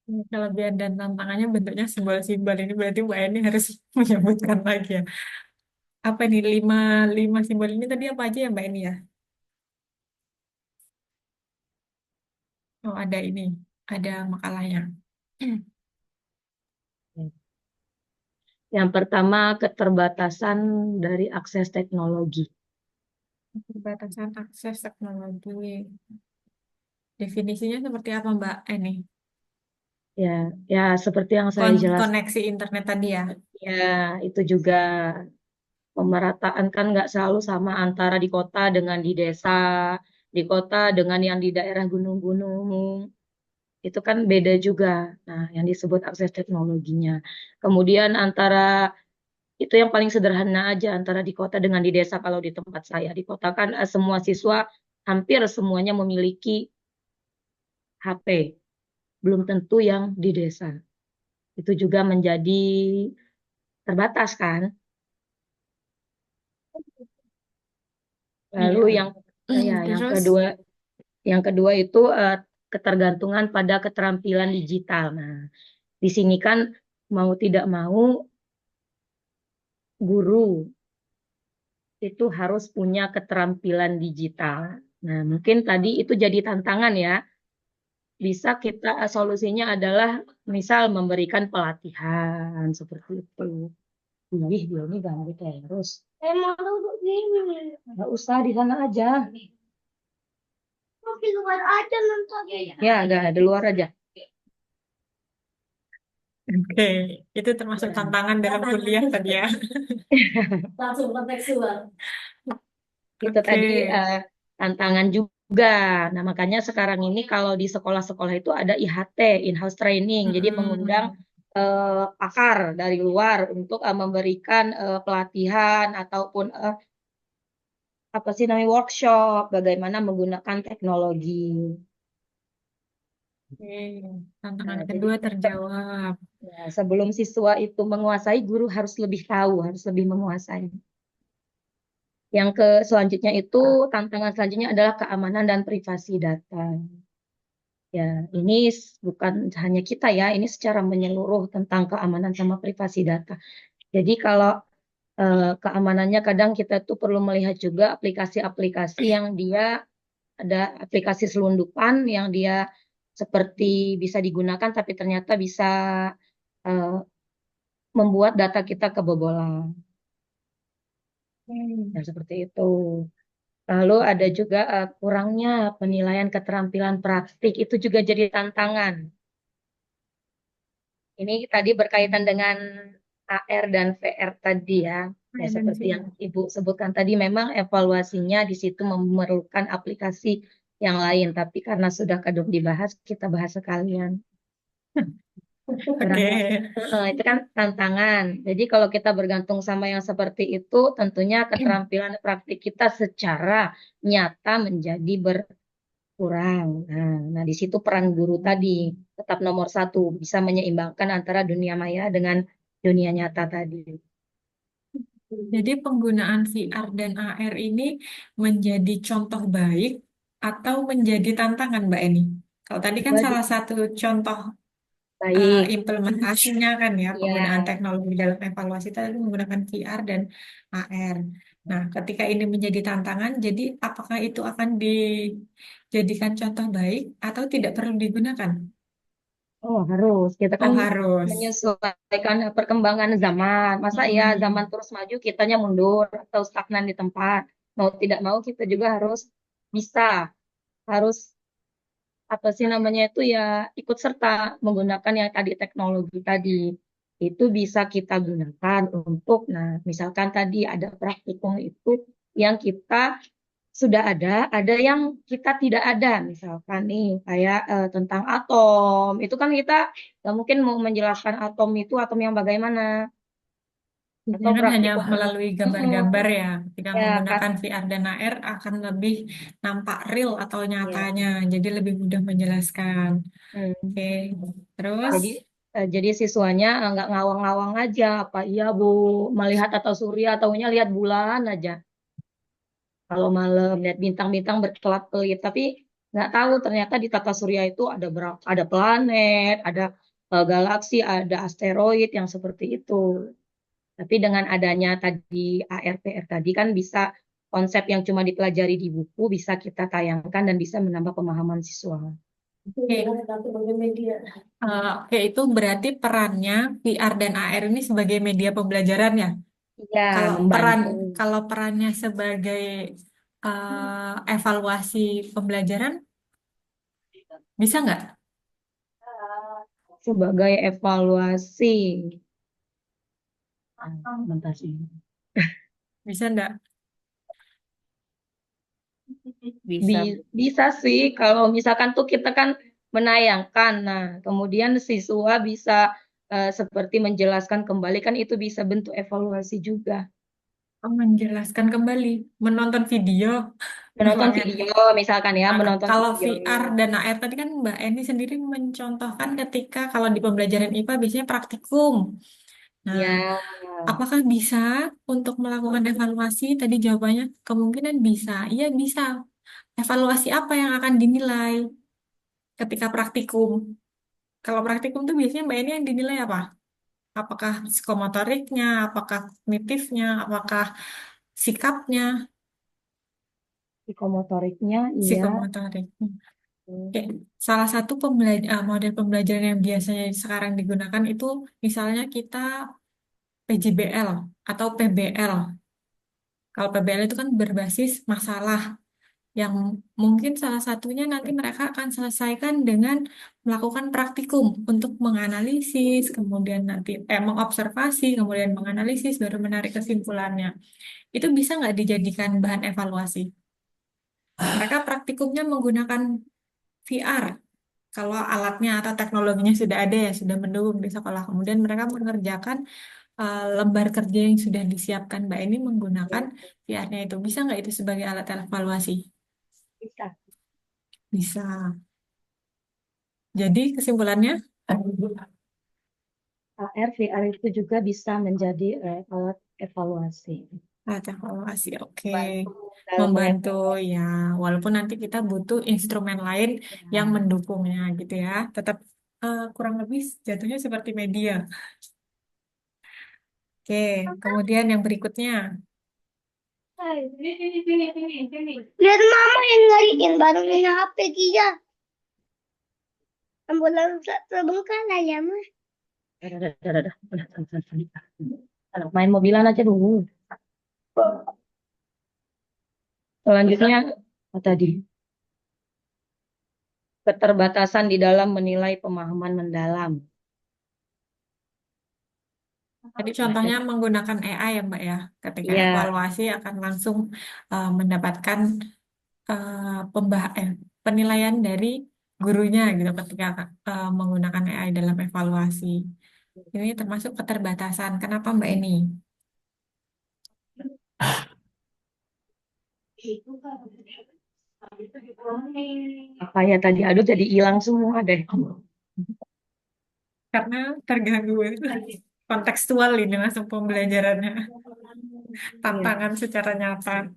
Kelebihan dan tantangannya bentuknya simbol-simbol ini berarti Mbak Eni harus menyebutkan lagi ya. Apa nih lima simbol ini tadi apa aja ya Mbak Eni ya? Oh ada ini, ada makalahnya. Yang pertama, keterbatasan dari akses teknologi. Keterbatasan akses teknologi. Definisinya seperti apa Mbak Eni? Ya, ya seperti yang saya jelaskan. Koneksi internet tadi ya. Ya, itu juga pemerataan kan nggak selalu sama antara di kota dengan di desa, di kota dengan yang di daerah gunung-gunung. Itu kan beda juga. Nah, yang disebut akses teknologinya. Kemudian antara itu yang paling sederhana aja antara di kota dengan di desa kalau di tempat saya. Di kota kan semua siswa hampir semuanya memiliki HP. Belum tentu yang di desa. Itu juga menjadi terbatas kan. Lalu Iya. ya Terus, yang kedua itu ketergantungan pada keterampilan digital. Nah, Di sini kan mau tidak mau guru itu harus punya keterampilan digital. Nah, mungkin tadi itu jadi tantangan ya. Bisa kita solusinya adalah misal memberikan pelatihan seperti itu. Ih, dia ini ganggu terus. Mau duduk sini. Nggak usah di sana aja. Mau di luar aja nonton. Ya, nggak di luar aja. Oke, itu termasuk tantangan dalam kuliah tadi ya. Langsung kontekstual. Itu Oke. tadi tantangan juga. Nah, makanya sekarang ini kalau di sekolah-sekolah itu ada IHT, in-house training. Jadi mengundang pakar dari luar untuk memberikan pelatihan ataupun apa sih namanya workshop bagaimana menggunakan teknologi. Oke, tantangan Nah, jadi kedua terjawab. ya, sebelum siswa itu menguasai, guru harus lebih tahu, harus lebih menguasai. Yang selanjutnya itu tantangan selanjutnya adalah keamanan dan privasi data. Ya, ini bukan hanya kita ya, ini secara menyeluruh tentang keamanan sama privasi data. Jadi kalau keamanannya kadang kita tuh perlu melihat juga aplikasi-aplikasi yang dia ada aplikasi selundupan yang dia seperti bisa digunakan tapi ternyata bisa eh, membuat data kita kebobolan. Ya, seperti itu. Lalu ada juga kurangnya penilaian keterampilan praktik itu juga jadi tantangan. Ini tadi berkaitan dengan AR dan VR tadi ya. Ya, Dan seperti yang Ibu sebutkan tadi, memang evaluasinya di situ memerlukan aplikasi yang lain. Tapi karena sudah kadung dibahas, kita bahas sekalian. Oke. Itu kan tantangan. Jadi kalau kita bergantung sama yang seperti itu, tentunya keterampilan praktik kita secara nyata menjadi berkurang. Nah, di situ peran guru tadi tetap nomor satu, bisa menyeimbangkan antara dunia maya dengan dunia nyata tadi. Jadi penggunaan VR dan AR ini menjadi contoh baik atau menjadi tantangan, Mbak Eni? Kalau tadi kan Dua-dua salah satu contoh baik. implementasinya kan ya, penggunaan Ya, teknologi dalam evaluasi tadi menggunakan VR dan AR. Nah, ketika ini menjadi tantangan, jadi apakah itu akan dijadikan contoh baik atau tidak perlu digunakan? oh harus. Kita Oh, kan harus. menyesuaikan perkembangan zaman. Masa ya zaman Mm-mm. terus maju, kitanya mundur atau stagnan di tempat. Mau tidak mau kita juga harus bisa, harus apa sih namanya itu ya ikut serta menggunakan yang tadi teknologi tadi. Itu bisa kita gunakan untuk, nah misalkan tadi ada praktikum itu yang kita sudah ada yang kita tidak ada. Misalkan nih kayak tentang atom, itu kan kita nggak mungkin mau menjelaskan atom itu atom yang bagaimana Biasanya atau kan hanya praktikum. melalui gambar-gambar Mm-mm. ya. Ketika Ya, menggunakan VR dan AR akan lebih nampak real atau ya. nyatanya, jadi lebih mudah menjelaskan. Hmm. Oke, terus Jadi siswanya nggak ngawang-ngawang aja apa iya Bu melihat atau surya taunya lihat bulan aja kalau malam lihat bintang-bintang berkelap-kelip tapi nggak tahu ternyata di tata surya itu ada berapa ada planet ada galaksi ada asteroid yang seperti itu tapi dengan adanya tadi ARPR tadi kan bisa konsep yang cuma dipelajari di buku bisa kita tayangkan dan bisa menambah pemahaman siswa. oke, oke, itu berarti perannya VR dan AR ini sebagai media pembelajaran ya. Iya, Kalau peran membantu. kalau perannya sebagai evaluasi pembelajaran bisa nggak? Sebagai evaluasi. Bentar sih. Bisa nggak? Bisa. Bisa sih kalau misalkan tuh kita kan menayangkan, nah kemudian siswa bisa seperti menjelaskan kembali kan itu bisa bentuk evaluasi juga. Oh, menjelaskan kembali, menonton video. Menonton Bang video misalkan ya, Nah, menonton kalau video. VR dan AR tadi kan Mbak Eni sendiri mencontohkan ketika kalau di pembelajaran IPA biasanya praktikum. Nah, Ya, apakah bisa untuk melakukan evaluasi? Tadi jawabannya kemungkinan bisa. Iya, bisa. Evaluasi apa yang akan dinilai ketika praktikum? Kalau praktikum tuh biasanya Mbak ini yang dinilai apa? Apakah psikomotoriknya, apakah kognitifnya, apakah sikapnya, Psikomotoriknya, iya. psikomotorik. Oke, salah satu model pembelajaran yang biasanya sekarang digunakan itu misalnya kita PJBL atau PBL. Kalau PBL itu kan berbasis masalah yang mungkin salah satunya nanti mereka akan selesaikan dengan melakukan praktikum untuk menganalisis, kemudian nanti mengobservasi, kemudian menganalisis, baru menarik kesimpulannya. Itu bisa nggak dijadikan bahan evaluasi? Mereka praktikumnya menggunakan VR. Kalau alatnya atau teknologinya sudah ada ya, sudah mendukung di sekolah. Kemudian mereka mengerjakan lembar kerja yang sudah disiapkan Mbak ini menggunakan VR-nya itu. Bisa nggak itu sebagai alat evaluasi? Bisa. Bisa. Jadi kesimpulannya, AR, VR itu juga bisa menjadi alat evaluasi. alat evaluasi, oke. Bantu dalam Membantu ya, walaupun nanti kita butuh instrumen lain yang mengevaluasi. mendukungnya gitu ya. Tetap kurang lebih jatuhnya seperti media. Oke, kemudian yang berikutnya. Lihat mama yang ngariin baru main HP dia. Ambulan terbengkalai ya mah. Udah. Main mobilan aja dulu. Selanjutnya apa tadi? Keterbatasan di dalam menilai pemahaman mendalam. Tadi contohnya menggunakan AI ya Mbak ya. Ketika Ya, evaluasi akan langsung mendapatkan penilaian dari gurunya gitu ketika menggunakan AI dalam evaluasi. Ini termasuk keterbatasan. Kenapa Mbak ini? apa ya tadi? Aduh, jadi hilang semua deh. Karena terganggu itu kontekstual ini langsung pembelajarannya. Iya. Tantangan secara nyata.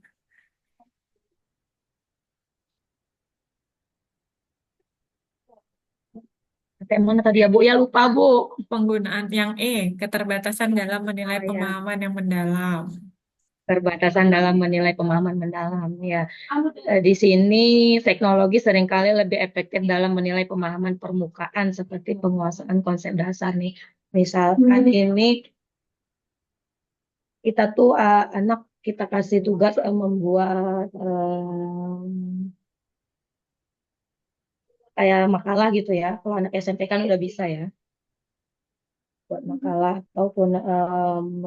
Kayak mana tadi ya, Bu? Ya lupa, Bu. Penggunaan yang keterbatasan dalam menilai Oh, ya. pemahaman yang mendalam. Keterbatasan dalam menilai pemahaman mendalam. Ya, di sini teknologi seringkali lebih efektif dalam menilai pemahaman permukaan seperti penguasaan konsep dasar nih. Misalkan ini kita tuh anak kita kasih tugas membuat kayak makalah gitu ya. Kalau anak SMP kan udah bisa ya buat makalah ataupun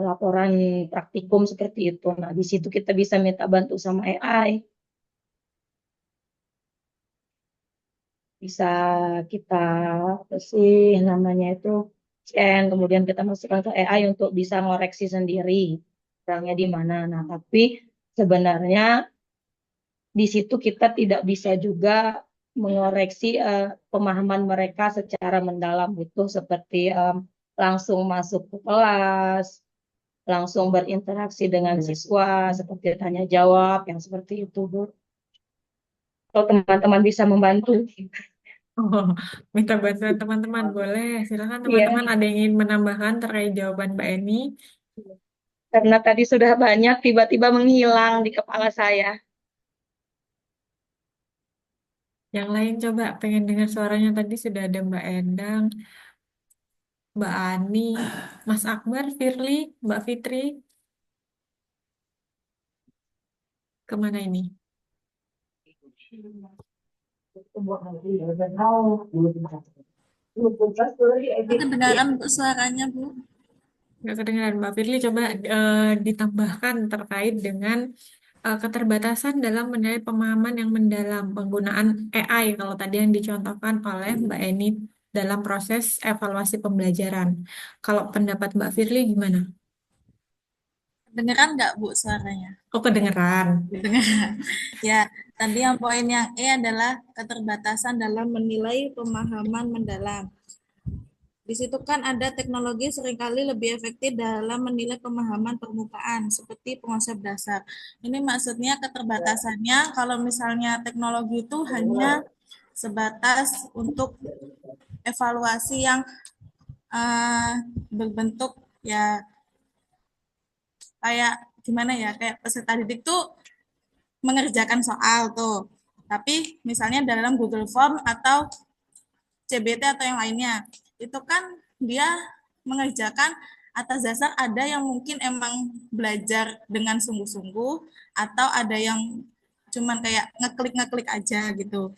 laporan praktikum seperti itu. Nah, di situ kita bisa minta bantu sama AI. Bisa kita apa sih namanya itu scan, kemudian kita masukkan ke AI untuk bisa ngoreksi sendiri kurangnya di mana. Nah, tapi sebenarnya di situ kita tidak bisa juga mengoreksi pemahaman mereka secara mendalam itu seperti langsung masuk ke kelas, langsung berinteraksi dengan siswa, seperti tanya jawab yang seperti itu, Bu. Kalau teman-teman bisa membantu. Oh, minta bantuan teman-teman boleh. Silakan Iya, teman-teman ada yang ingin menambahkan terkait jawaban Mbak Eni. karena tadi sudah banyak tiba-tiba menghilang di kepala saya. Yang lain coba pengen dengar suaranya tadi sudah ada Mbak Endang, Mbak Ani, Mas Akbar, Firly, Mbak Fitri. Kemana ini? Kedengaran untuk suaranya, Bu. Nggak kedengaran Mbak Firly, coba ditambahkan terkait dengan keterbatasan dalam menilai pemahaman yang mendalam penggunaan AI kalau tadi yang dicontohkan oleh Mbak Eni dalam proses evaluasi pembelajaran. Kalau pendapat Mbak Firly gimana? Kedengaran nggak, Bu, suaranya? Oh, kedengeran. Kedengaran. Ya, tadi yang poin yang E adalah keterbatasan dalam menilai pemahaman mendalam. Di situ kan ada teknologi seringkali lebih efektif dalam menilai pemahaman permukaan, seperti konsep dasar. Ini maksudnya keterbatasannya kalau misalnya teknologi itu hanya sebatas untuk evaluasi yang berbentuk ya kayak gimana ya, kayak peserta didik tuh mengerjakan soal tuh. Tapi misalnya dalam Google Form atau CBT atau yang lainnya, itu kan dia mengerjakan atas dasar ada yang mungkin emang belajar dengan sungguh-sungguh atau ada yang cuman kayak ngeklik-ngeklik aja gitu.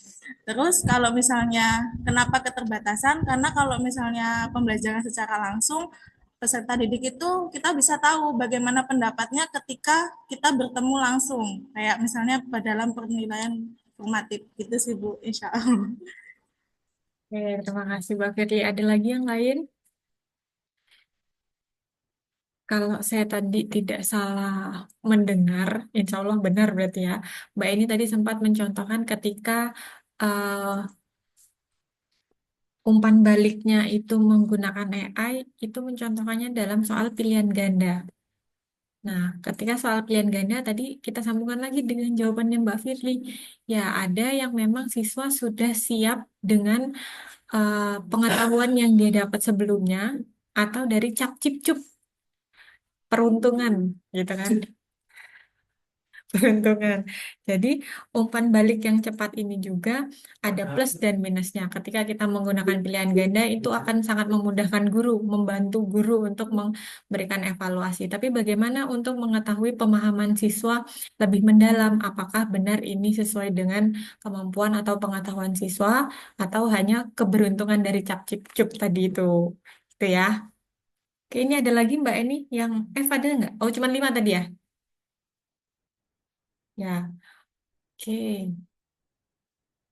Terus kalau misalnya kenapa keterbatasan? Karena kalau misalnya pembelajaran secara langsung peserta didik itu kita bisa tahu bagaimana pendapatnya ketika kita bertemu langsung. Kayak misalnya dalam penilaian formatif gitu sih Bu, insya Allah. Oke, terima kasih Mbak Firly. Ada lagi yang lain? Kalau saya tadi tidak salah mendengar, insya Allah benar berarti ya. Mbak ini tadi sempat mencontohkan ketika eh, umpan baliknya itu menggunakan AI, itu mencontohkannya dalam soal pilihan ganda. Nah, ketika soal pilihan ganda tadi kita sambungkan lagi dengan jawabannya Mbak Firly. Ya, ada yang memang siswa sudah siap dengan eh, pengetahuan yang dia dapat sebelumnya atau dari cap cip cup peruntungan gitu kan. Peruntungan. Jadi umpan balik yang cepat ini juga ada plus dan minusnya. Ketika kita menggunakan pilihan ganda itu akan sangat memudahkan guru, membantu guru untuk memberikan evaluasi. Tapi bagaimana untuk mengetahui pemahaman siswa lebih mendalam? Apakah benar ini sesuai dengan kemampuan atau pengetahuan siswa atau hanya keberuntungan dari cap cip cup tadi itu? Itu ya. Oke, ini ada lagi Mbak Eni yang ada nggak? Oh, cuma 5 tadi ya? Ya, oke.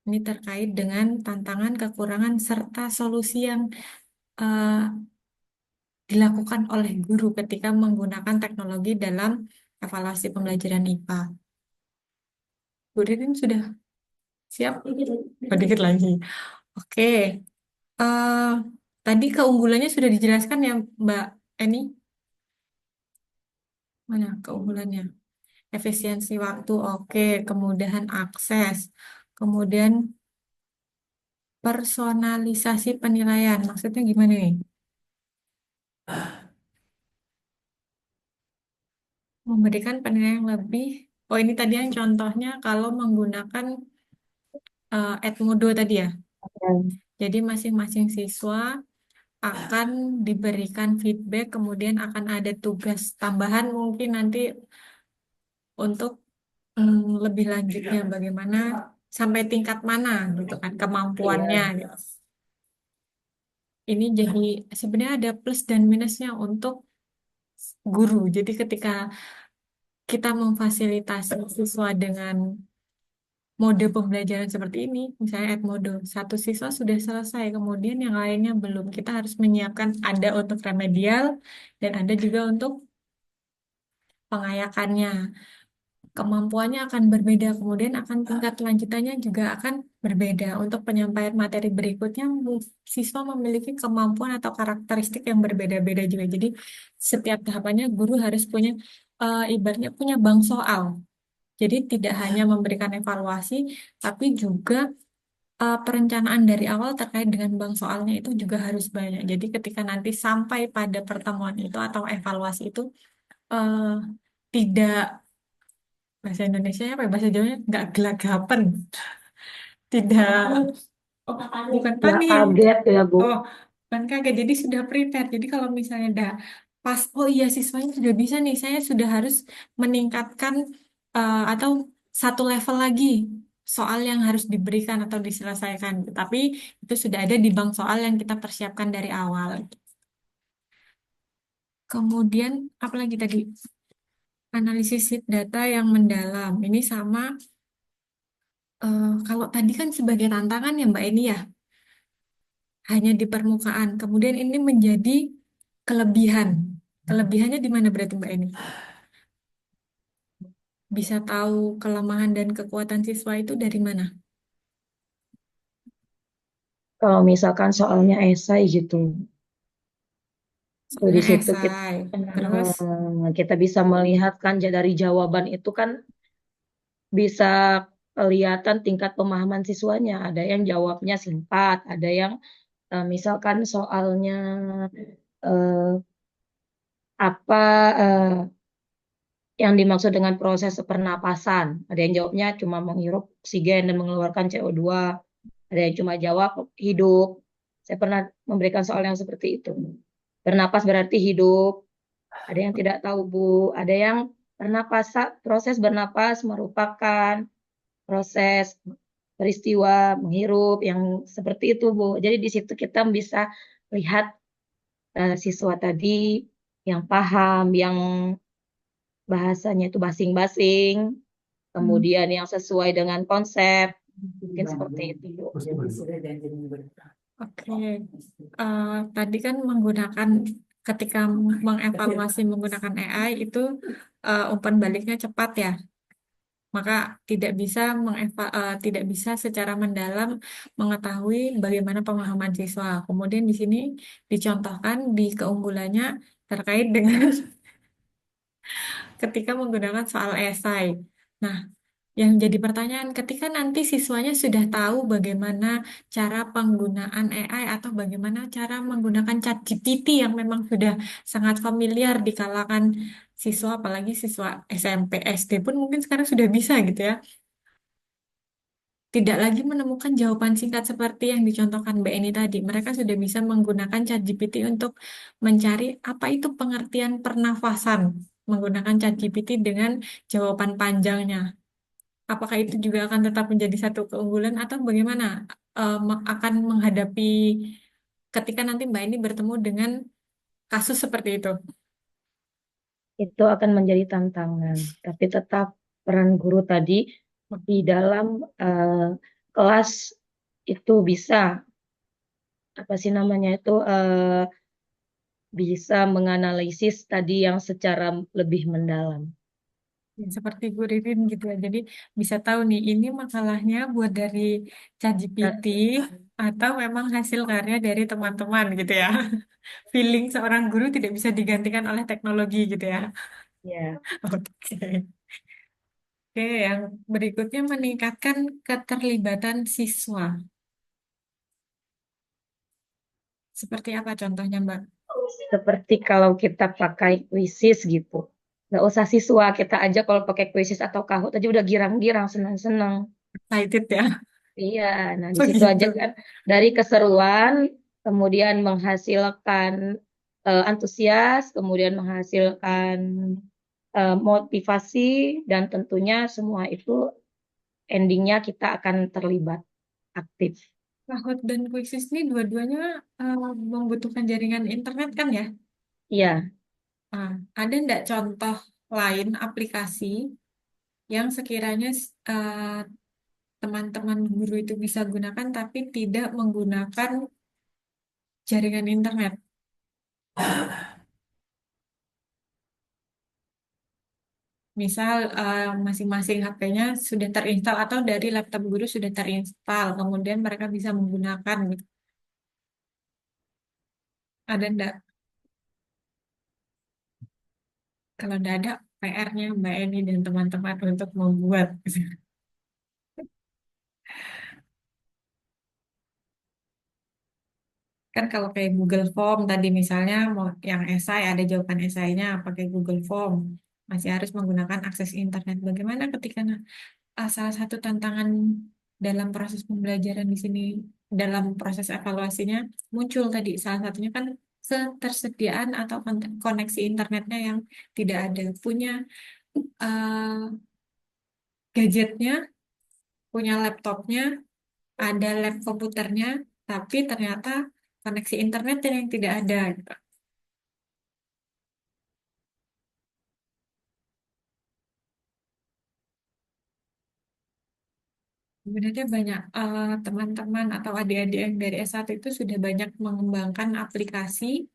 Ini terkait dengan tantangan, kekurangan, serta solusi yang eh, dilakukan oleh guru ketika menggunakan teknologi dalam evaluasi pembelajaran IPA. Bu Ririn sudah siap? Oh, dikit lagi. Oke. Eh, tadi keunggulannya sudah dijelaskan ya, Mbak Eni? Mana keunggulannya? Efisiensi waktu, oke. Kemudahan akses. Kemudian personalisasi penilaian. Maksudnya gimana nih? Memberikan penilaian yang lebih. Oh, ini tadi yang contohnya kalau menggunakan Edmodo tadi ya. Jadi masing-masing siswa akan diberikan feedback, kemudian akan ada tugas tambahan mungkin nanti untuk lebih lanjutnya bagaimana sampai tingkat mana gitu kan kemampuannya gitu. Ini jadi sebenarnya ada plus dan minusnya untuk guru. Jadi ketika kita memfasilitasi siswa dengan mode pembelajaran seperti ini, misalnya Edmodo, satu siswa sudah selesai, kemudian yang lainnya belum. Kita harus menyiapkan ada untuk remedial dan ada juga untuk pengayakannya. Kemampuannya akan berbeda, kemudian akan tingkat lanjutannya juga akan berbeda. Untuk penyampaian materi berikutnya, siswa memiliki kemampuan atau karakteristik yang berbeda-beda juga. Jadi setiap tahapannya guru harus punya, ibaratnya punya bank soal. Jadi tidak hanya memberikan evaluasi, tapi juga perencanaan dari awal terkait dengan bank soalnya itu juga harus banyak. Jadi ketika nanti sampai pada pertemuan itu atau evaluasi itu eh, tidak bahasa Indonesia apa ya, bahasa Jawanya nggak gelagapan, tidak bukan Nggak panik. kaget ya, Bu. Oh, bukan kaget. Jadi sudah prepare. Jadi kalau misalnya udah pas, oh iya siswanya sudah bisa nih, saya sudah harus meningkatkan atau satu level lagi soal yang harus diberikan atau diselesaikan. Tapi itu sudah ada di bank soal yang kita persiapkan dari awal. Kemudian apa lagi tadi? Analisis data yang mendalam. Ini sama kalau tadi kan sebagai tantangan ya Mbak ini ya, hanya di permukaan. Kemudian ini menjadi kelebihan. Kelebihannya di mana berarti Mbak ini? Bisa tahu kelemahan dan kekuatan siswa itu dari mana? Kalau misalkan soalnya esai gitu, di Soalnya situ kita esai. Terus, kita bisa melihat kan dari jawaban itu kan bisa kelihatan tingkat pemahaman siswanya. Ada yang jawabnya singkat, ada yang Misalkan soalnya eh, apa eh, yang dimaksud dengan proses pernapasan. Ada yang jawabnya cuma menghirup oksigen dan mengeluarkan CO2. Ada yang cuma jawab hidup. Saya pernah memberikan soal yang seperti itu. Bernapas berarti hidup. Ada yang tidak tahu, Bu. Ada yang proses bernapas merupakan proses peristiwa menghirup yang seperti itu, Bu. Jadi di situ kita bisa lihat siswa tadi yang paham, yang bahasanya itu basing-basing, Hmm. kemudian yang sesuai dengan konsep, mungkin seperti itu, Bu. Oke. Tadi kan ketika mengevaluasi menggunakan AI itu umpan baliknya cepat ya. Maka tidak bisa secara mendalam mengetahui bagaimana pemahaman siswa. Kemudian di sini dicontohkan di keunggulannya terkait dengan ketika menggunakan soal esai. Nah, yang jadi pertanyaan, ketika nanti siswanya sudah tahu bagaimana cara penggunaan AI atau bagaimana cara menggunakan ChatGPT yang memang sudah sangat familiar di kalangan siswa, apalagi siswa SMP, SD pun mungkin sekarang sudah bisa gitu ya. Tidak lagi menemukan jawaban singkat seperti yang dicontohkan Mbak Eni tadi. Mereka sudah bisa menggunakan ChatGPT untuk mencari apa itu pengertian pernafasan, menggunakan ChatGPT dengan jawaban panjangnya. Apakah itu juga akan tetap menjadi satu keunggulan atau bagaimana akan menghadapi ketika nanti Mbak Eni bertemu dengan kasus seperti itu? Itu akan menjadi tantangan. Tapi tetap peran guru tadi di dalam kelas itu bisa, apa sih namanya itu, bisa menganalisis tadi yang secara lebih mendalam. Ya, seperti Bu Ririn gitu ya. Jadi bisa tahu nih ini masalahnya buat dari Nah, ChatGPT atau memang hasil karya dari teman-teman gitu ya. Feeling seorang guru tidak bisa digantikan oleh teknologi gitu ya. ya, Oke. Oke, yang berikutnya meningkatkan keterlibatan siswa. Seperti apa contohnya, Mbak? seperti kalau kita pakai quizzes gitu. Nggak usah siswa, kita aja kalau pakai quizzes atau Kahoot aja udah girang-girang, senang-senang. Excited ya? Iya, nah di Oh situ aja gitu. kan dari keseruan, kemudian menghasilkan antusias, kemudian menghasilkan motivasi, dan tentunya semua itu endingnya kita akan terlibat aktif. Kahoot dan Quizizz ini dua-duanya membutuhkan jaringan internet kan ya? Iya, Ah, ada nggak contoh lain aplikasi yang sekiranya teman-teman guru itu bisa gunakan tapi tidak menggunakan jaringan internet? Misal masing-masing HP-nya sudah terinstall atau dari laptop guru sudah terinstall, kemudian mereka bisa menggunakan gitu. Ada nggak? Kalau nggak ada, PR-nya Mbak Eni dan teman-teman untuk membuat. Kan kalau kayak Google Form tadi misalnya mau yang esai ada jawaban esainya pakai Google Form masih harus menggunakan akses internet. Bagaimana ketika salah satu tantangan dalam proses pembelajaran di sini dalam proses evaluasinya muncul tadi salah satunya kan ketersediaan atau koneksi internetnya yang tidak ada punya eh, gadgetnya punya laptopnya ada lab komputernya tapi ternyata koneksi internet yang tidak ada gitu. Sebenarnya banyak teman-teman atau adik-adik yang dari S1 itu sudah banyak mengembangkan aplikasi.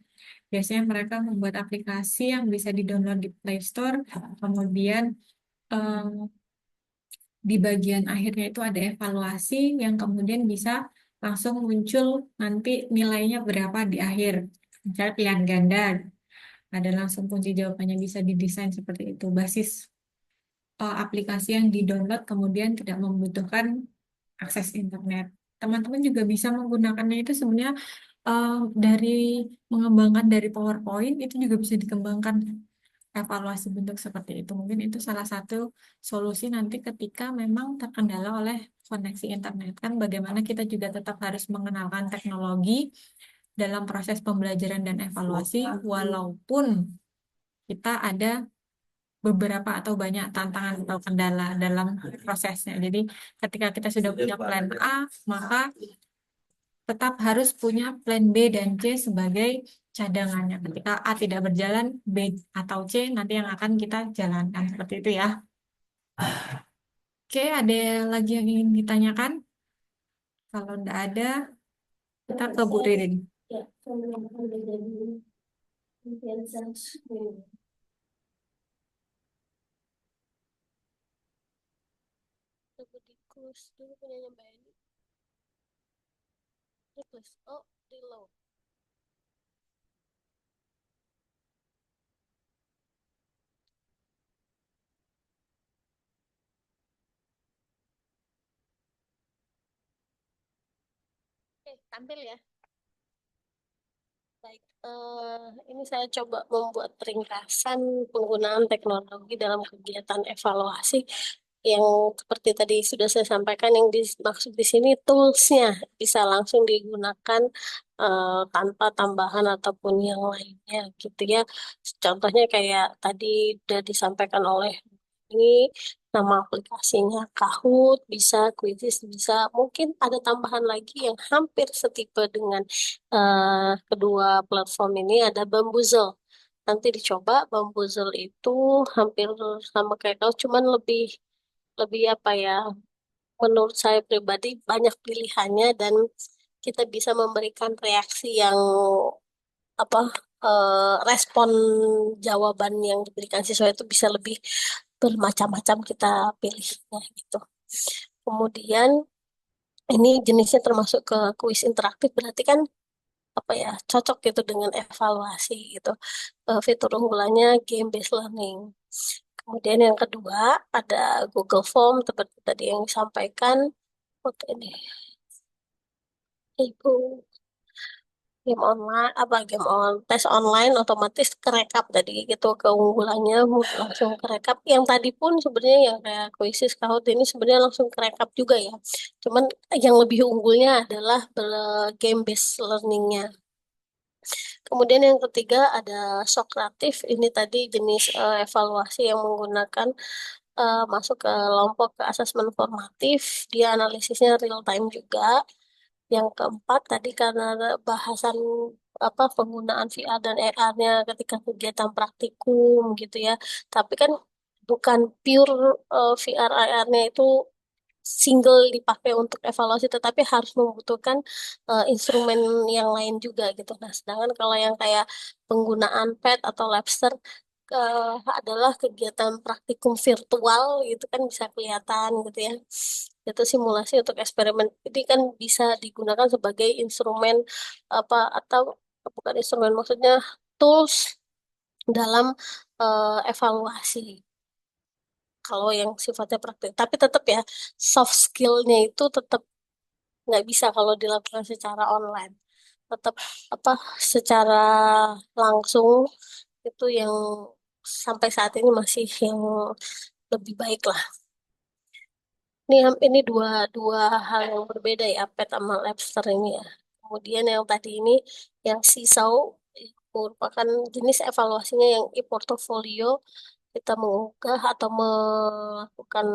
Biasanya mereka membuat aplikasi yang bisa di-download di Play Store. Kemudian eh, di bagian akhirnya itu ada evaluasi yang kemudian bisa langsung muncul nanti nilainya berapa di akhir. Misalnya pilihan ganda, ada langsung kunci jawabannya bisa didesain seperti itu. Basis aplikasi yang di-download kemudian tidak membutuhkan akses internet. teman-teman juga bisa menggunakannya itu sebenarnya dari mengembangkan dari PowerPoint itu juga bisa dikembangkan evaluasi bentuk seperti itu. Mungkin itu salah satu solusi nanti ketika memang terkendala oleh koneksi internet. Kan bagaimana kita juga tetap harus mengenalkan teknologi dalam proses pembelajaran dan evaluasi, walaupun kita ada beberapa atau banyak tantangan atau kendala dalam prosesnya. Jadi ketika kita sudah punya plan A, maka tetap harus punya plan B dan C sebagai cadangannya. Ketika A tidak berjalan, B atau C nanti yang akan kita jalankan. Seperti itu ya. Oke, ada lagi yang ingin ditanyakan? Kalau tidak ada, kita ke Bu Ririn. Request dulu punyanya Mbak Eni. Request. Oh, reload. Oke, tampil ya. Baik, ini saya coba membuat ringkasan penggunaan teknologi dalam kegiatan evaluasi yang seperti tadi sudah saya sampaikan, yang dimaksud di sini toolsnya bisa langsung digunakan tanpa tambahan ataupun yang lainnya gitu ya. Contohnya kayak tadi sudah disampaikan oleh ini, nama aplikasinya Kahoot, bisa Quizzes, bisa mungkin ada tambahan lagi yang hampir setipe dengan kedua platform ini, ada Bamboozle. Nanti dicoba. Bamboozle itu hampir sama kayak kau, cuman lebih lebih apa ya? Menurut saya pribadi banyak pilihannya dan kita bisa memberikan reaksi yang apa respon jawaban yang diberikan siswa itu bisa lebih bermacam-macam kita pilih gitu. Kemudian ini jenisnya termasuk ke kuis interaktif, berarti kan apa ya, cocok gitu dengan evaluasi gitu. Fitur unggulannya game based learning. Kemudian yang kedua ada Google Form seperti tadi yang disampaikan. Oke ini Ibu, game online apa game on tes online otomatis kerekap tadi gitu, keunggulannya langsung kerekap. Yang tadi pun sebenarnya yang kayak Quizzes Kahoot ini sebenarnya langsung kerekap juga ya, cuman yang lebih unggulnya adalah game based learningnya. Kemudian yang ketiga ada Sokratif, ini tadi jenis evaluasi yang menggunakan masuk ke kelompok ke asesmen formatif, dia analisisnya real time juga. Yang keempat tadi karena ada bahasan apa penggunaan VR dan AR-nya ketika kegiatan praktikum gitu ya. Tapi kan bukan pure VR AR-nya itu single dipakai untuk evaluasi, tetapi harus membutuhkan instrumen yang lain juga gitu. Nah, sedangkan kalau yang kayak penggunaan pet atau Labster adalah kegiatan praktikum virtual gitu kan, bisa kelihatan gitu ya. Itu simulasi untuk eksperimen. Jadi kan bisa digunakan sebagai instrumen apa, atau bukan instrumen, maksudnya tools dalam evaluasi. Kalau yang sifatnya praktik, tapi tetap ya soft skill-nya itu tetap nggak bisa kalau dilakukan secara online. Tetap apa secara langsung itu yang sampai saat ini masih yang lebih baik lah. Ini dua dua hal yang berbeda ya, PET sama Labster ini ya. Kemudian yang tadi ini yang Seesaw merupakan jenis evaluasinya yang e-portfolio, kita mengunggah atau melakukan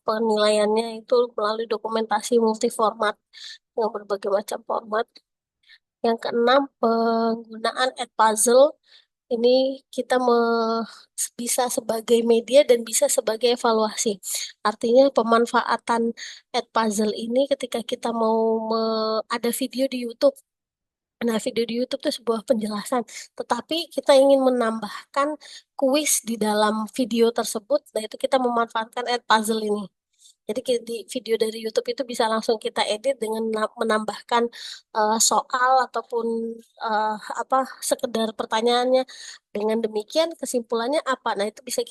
penilaiannya itu melalui dokumentasi multiformat dengan berbagai macam format. Yang keenam, penggunaan Edpuzzle. Ini kita bisa sebagai media dan bisa sebagai evaluasi. Artinya pemanfaatan Edpuzzle ini ketika kita mau ada video di YouTube. Nah, video di YouTube itu sebuah penjelasan, tetapi kita ingin menambahkan kuis di dalam video tersebut. Nah, itu kita memanfaatkan Edpuzzle ini. Jadi di video dari YouTube itu bisa langsung kita edit dengan menambahkan soal ataupun apa sekedar pertanyaannya. Dengan demikian kesimpulannya apa? Nah, itu bisa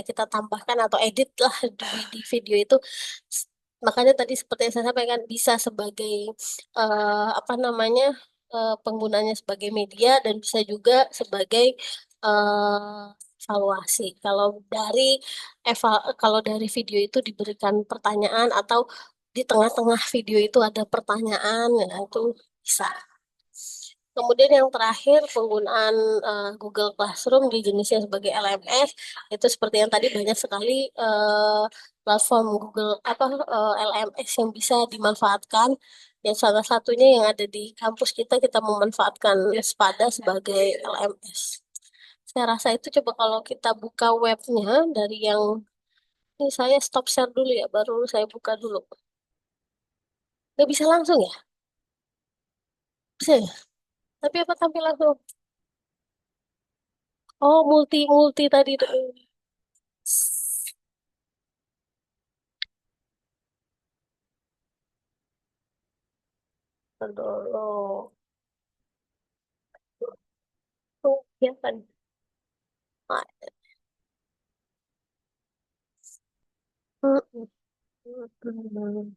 kita tambahkan atau edit lah di video itu. Makanya tadi seperti yang saya sampaikan bisa sebagai apa namanya penggunanya sebagai media dan bisa juga sebagai evaluasi. Kalau dari video itu diberikan pertanyaan atau di tengah-tengah video itu ada pertanyaan, ya itu bisa. Kemudian yang terakhir penggunaan Google Classroom di jenisnya sebagai LMS itu seperti yang tadi banyak sekali platform Google LMS yang bisa dimanfaatkan. Yang salah satunya yang ada di kampus kita memanfaatkan Spada sebagai LMS. Saya rasa itu coba kalau kita buka webnya dari yang ini saya stop share dulu ya, baru saya buka dulu. Nggak bisa langsung ya? Bisa ya? Tapi apa tampil langsung? Oh, multi tadi itu. Aduh, tuh ya kan. Ah, mm, mm, mm.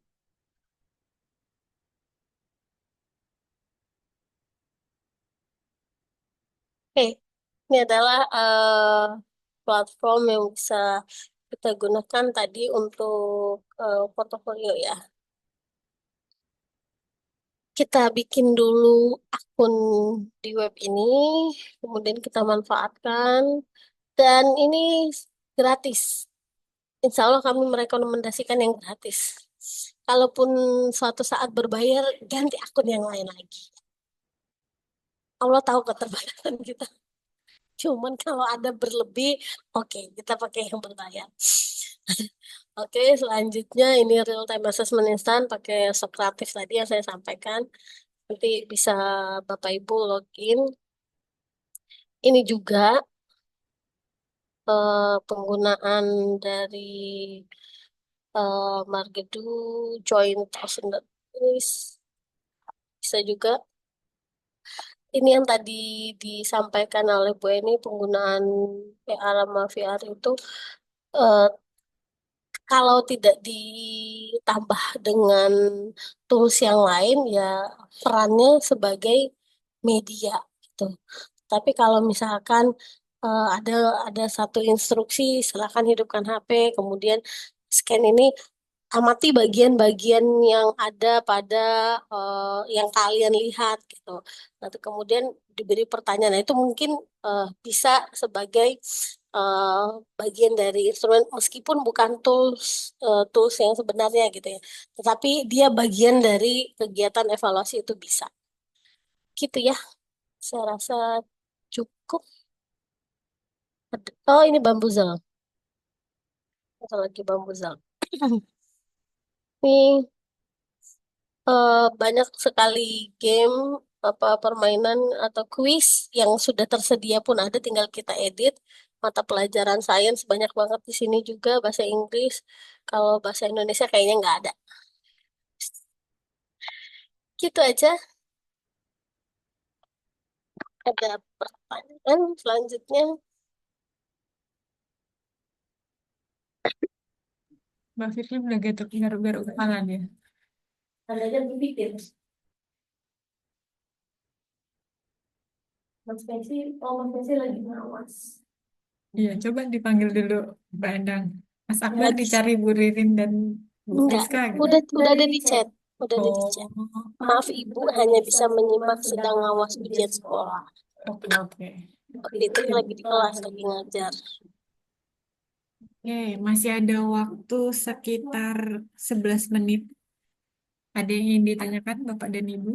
Oke, ini adalah platform yang bisa kita gunakan tadi untuk portofolio ya. Kita bikin dulu akun di web ini, kemudian kita manfaatkan, dan ini gratis. Insya Allah kami merekomendasikan yang gratis. Kalaupun suatu saat berbayar, ganti akun yang lain lagi. Allah tahu keterbatasan kita. Cuman kalau ada berlebih, oke, kita pakai yang berbayar. Oke, selanjutnya ini real time assessment instant pakai Socrative tadi yang saya sampaikan. Nanti bisa Bapak Ibu login. Ini juga penggunaan dari Margedu Join Thousand bisa juga. Ini yang tadi disampaikan oleh Bu Eni penggunaan VR sama VR itu eh, kalau tidak ditambah dengan tools yang lain ya perannya sebagai media gitu. Tapi kalau misalkan ada satu instruksi silakan hidupkan HP, kemudian scan ini amati bagian-bagian yang ada pada yang kalian lihat gitu. Nanti kemudian diberi pertanyaan. Nah, itu mungkin bisa sebagai eh, bagian dari instrumen meskipun bukan tools yang sebenarnya gitu ya. Tetapi dia bagian dari kegiatan evaluasi itu bisa. Gitu ya. Saya rasa cukup. Oh, ini bambuzel. Atau lagi bambuzel. Ini banyak sekali game permainan atau kuis yang sudah tersedia pun ada, tinggal kita edit. Mata pelajaran sains banyak banget di sini juga, bahasa Inggris. Kalau bahasa Indonesia kayaknya nggak ada. Gitu aja. Ada pertanyaan selanjutnya. Mbak Firly udah garuk-garuk kepala dia. Ada aja berpikir. Mas Messi lagi ngawas. Iya, coba dipanggil dulu Mbak Endang. Mas Akbar Lagi. dicari Bu Ririn dan Bu Enggak, Friska gitu. udah ada di chat. Udah ada di chat. Oh, Maaf Ibu, hanya bisa menyimak sedang ngawas ujian sekolah. oke. Waktu itu lagi di kelas, lagi ngajar. Oke, masih ada waktu sekitar 11 menit. Ada yang ingin ditanyakan Bapak dan Ibu?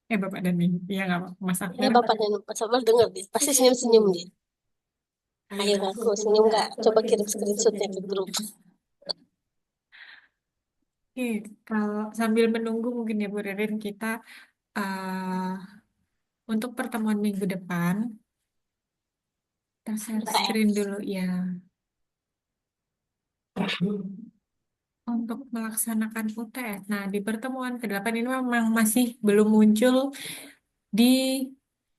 Bapak dan Ibu. Iya nggak Pak? Mas Ya Akbar. Bapak dan Pak Sabar dengar dia, pasti senyum-senyum dia. Ayo aku senyum nggak? Coba kirim screenshotnya ke grup. Oke, kalau sambil menunggu mungkin ya Bu Ririn, kita eh, untuk pertemuan minggu depan, kita share screen dulu ya. Untuk melaksanakan UTS. Nah, di pertemuan ke-8 ini memang masih belum muncul di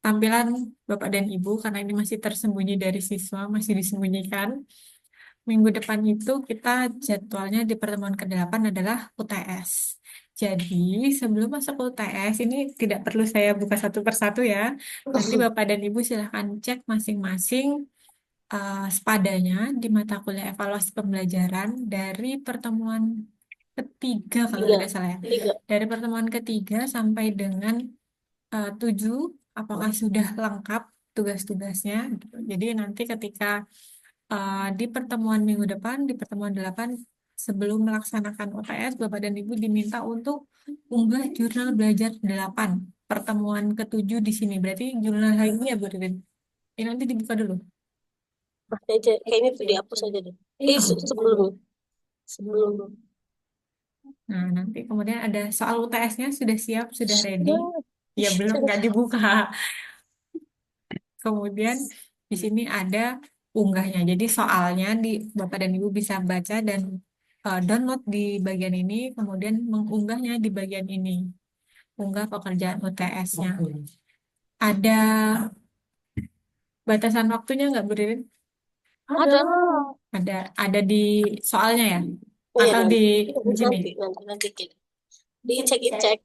tampilan Bapak dan Ibu karena ini masih tersembunyi dari siswa, masih disembunyikan. minggu depan itu kita jadwalnya di pertemuan ke-8 adalah UTS. Jadi sebelum masuk ke UTS ini tidak perlu saya buka satu persatu ya. Nanti Bapak dan Ibu silahkan cek masing-masing sepadanya di mata kuliah evaluasi pembelajaran dari pertemuan ketiga kalau Tiga, tidak salah ya. tiga. Dari pertemuan ketiga sampai dengan 7, apakah sudah lengkap tugas-tugasnya gitu. Jadi nanti ketika di pertemuan minggu depan, di pertemuan 8, sebelum melaksanakan UTS, Bapak dan Ibu diminta untuk unggah jurnal belajar 8. Pertemuan ke-7 di sini. Berarti jurnal hari ini ya, Bu Ririn? Ini nanti dibuka dulu. Kayaknya itu dihapus aja deh. Sebelum. Nah, nanti kemudian ada soal UTS-nya sudah siap, sudah ready. Sudah. Ya, belum, nggak dibuka. Kemudian di sini ada unggahnya. Jadi soalnya di Bapak dan Ibu bisa baca dan download di bagian ini, kemudian mengunggahnya di bagian ini. Unggah pekerjaan UTS-nya. Ada batasan waktunya nggak, Bu Ririn? Ada. Ada di soalnya ya? Iya, Atau di sini? nanti dicek.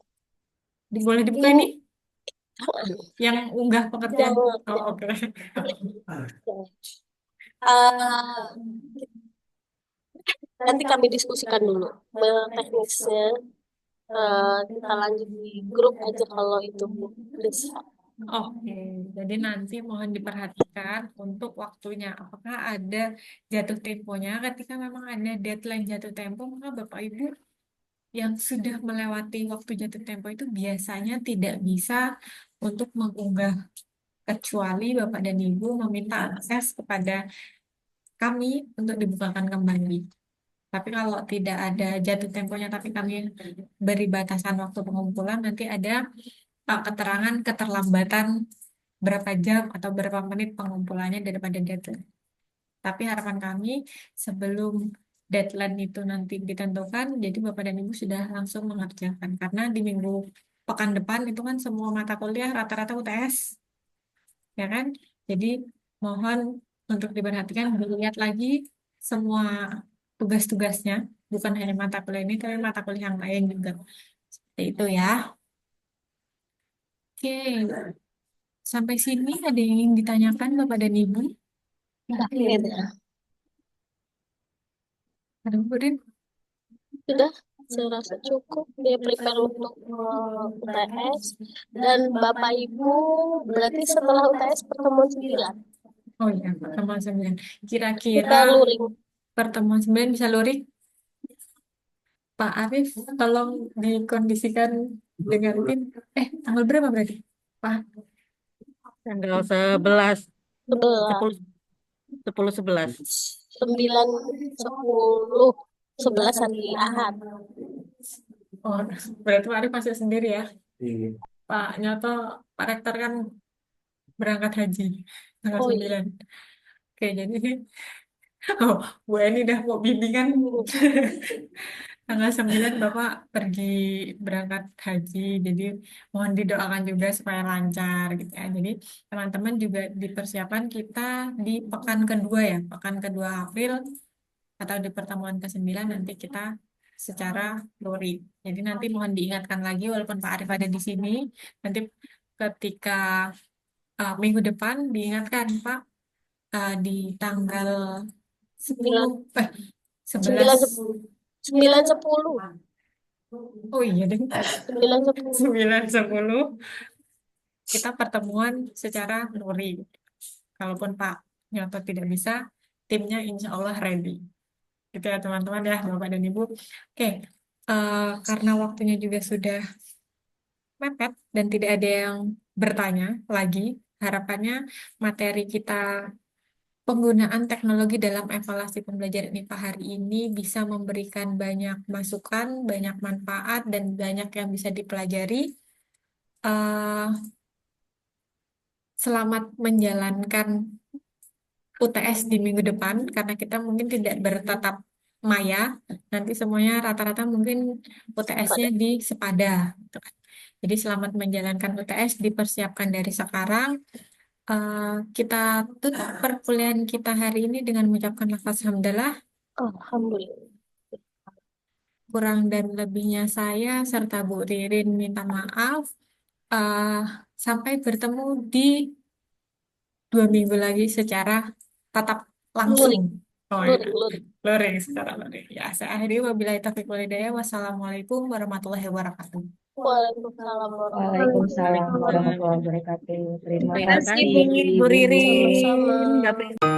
Boleh dibuka ini? Yang unggah pekerjaan. Jangan. Oh, oke. Nanti kami diskusikan dulu. Teknisnya kita lanjut di grup aja kalau itu bisa. Oke, jadi nanti mohon diperhatikan untuk waktunya. Apakah ada jatuh temponya? Ketika memang ada deadline jatuh tempo, maka Bapak Ibu yang sudah melewati waktu jatuh tempo itu biasanya tidak bisa untuk mengunggah, kecuali Bapak dan Ibu meminta akses kepada kami untuk dibukakan kembali. Tapi kalau tidak ada jatuh temponya, tapi kami beri batasan waktu pengumpulan, nanti ada keterangan keterlambatan berapa jam atau berapa menit pengumpulannya daripada deadline. Tapi harapan kami sebelum deadline itu nanti ditentukan, jadi Bapak dan Ibu sudah langsung mengerjakan. Karena di minggu pekan depan itu kan semua mata kuliah rata-rata UTS, ya kan? Jadi mohon untuk diperhatikan, dilihat lagi semua tugas-tugasnya, bukan hanya mata kuliah ini, tapi mata kuliah yang lain juga. Seperti itu ya. Oke, sampai sini ada yang ingin ditanyakan Bapak dan Ibu? Ada Bu Rin? Sudah, saya rasa cukup. Dia prepare untuk UTS. Dan Bapak Ibu, berarti setelah UTS pertemuan 9. Oh iya, pertemuan 9. Kita Kira-kira luring. pertemuan 9 bisa luring? Pak Arif, tolong dikondisikan dengan tim. Tanggal berapa berarti? Pak, Tanggal 11, 11, 10, 11. 9, 10, 11 hari Ahad. oh, berarti Pak Arif masih sendiri ya? Pak Nyoto, Pak Rektor kan berangkat haji tanggal 9. Oke, jadi Bu Eni udah mau bimbingan. Tanggal 9 Bapak pergi berangkat haji, jadi mohon didoakan juga supaya lancar gitu ya. Jadi teman-teman juga dipersiapkan kita di pekan kedua ya, pekan kedua April atau di pertemuan ke-9 nanti kita secara luring. Jadi nanti mohon diingatkan lagi walaupun Pak Arif ada di sini, nanti ketika minggu depan diingatkan Pak di tanggal 10 11 9, 10. Oh iya deh. 9, 10. 9, 10 kita pertemuan secara luring. Kalaupun Pak Nyoto tidak bisa, timnya insya Allah ready. Gitu ya teman-teman ya, Bapak dan Ibu. Oke, karena waktunya juga sudah mepet dan tidak ada yang bertanya lagi, harapannya materi kita penggunaan teknologi dalam evaluasi pembelajaran IPA hari ini bisa memberikan banyak masukan, banyak manfaat, dan banyak yang bisa dipelajari. Eh, Selamat menjalankan UTS di minggu depan, karena kita mungkin tidak bertatap maya, nanti semuanya rata-rata mungkin UTS-nya di Sepada. Gitu kan. Jadi selamat menjalankan UTS, dipersiapkan dari sekarang. Kita tutup perkuliahan kita hari ini dengan mengucapkan lafaz hamdalah. Alhamdulillah. Kurang dan lebihnya saya serta Bu Ririn minta maaf. Eh, Sampai bertemu di 2 minggu lagi secara tatap langsung. Luring, Oh ya, luring, luring. luring secara luring. Ya, saya akhiri wabillahi taufiq wal hidayah. Wassalamualaikum warahmatullahi wabarakatuh. Waalaikumsalam warahmatullahi Waalaikumsalam wabarakatuh. warahmatullahi wabarakatuh. Terima Terima Terima kasih kasih kasih, Bu Bu. Ririn. Sama-sama. Mbak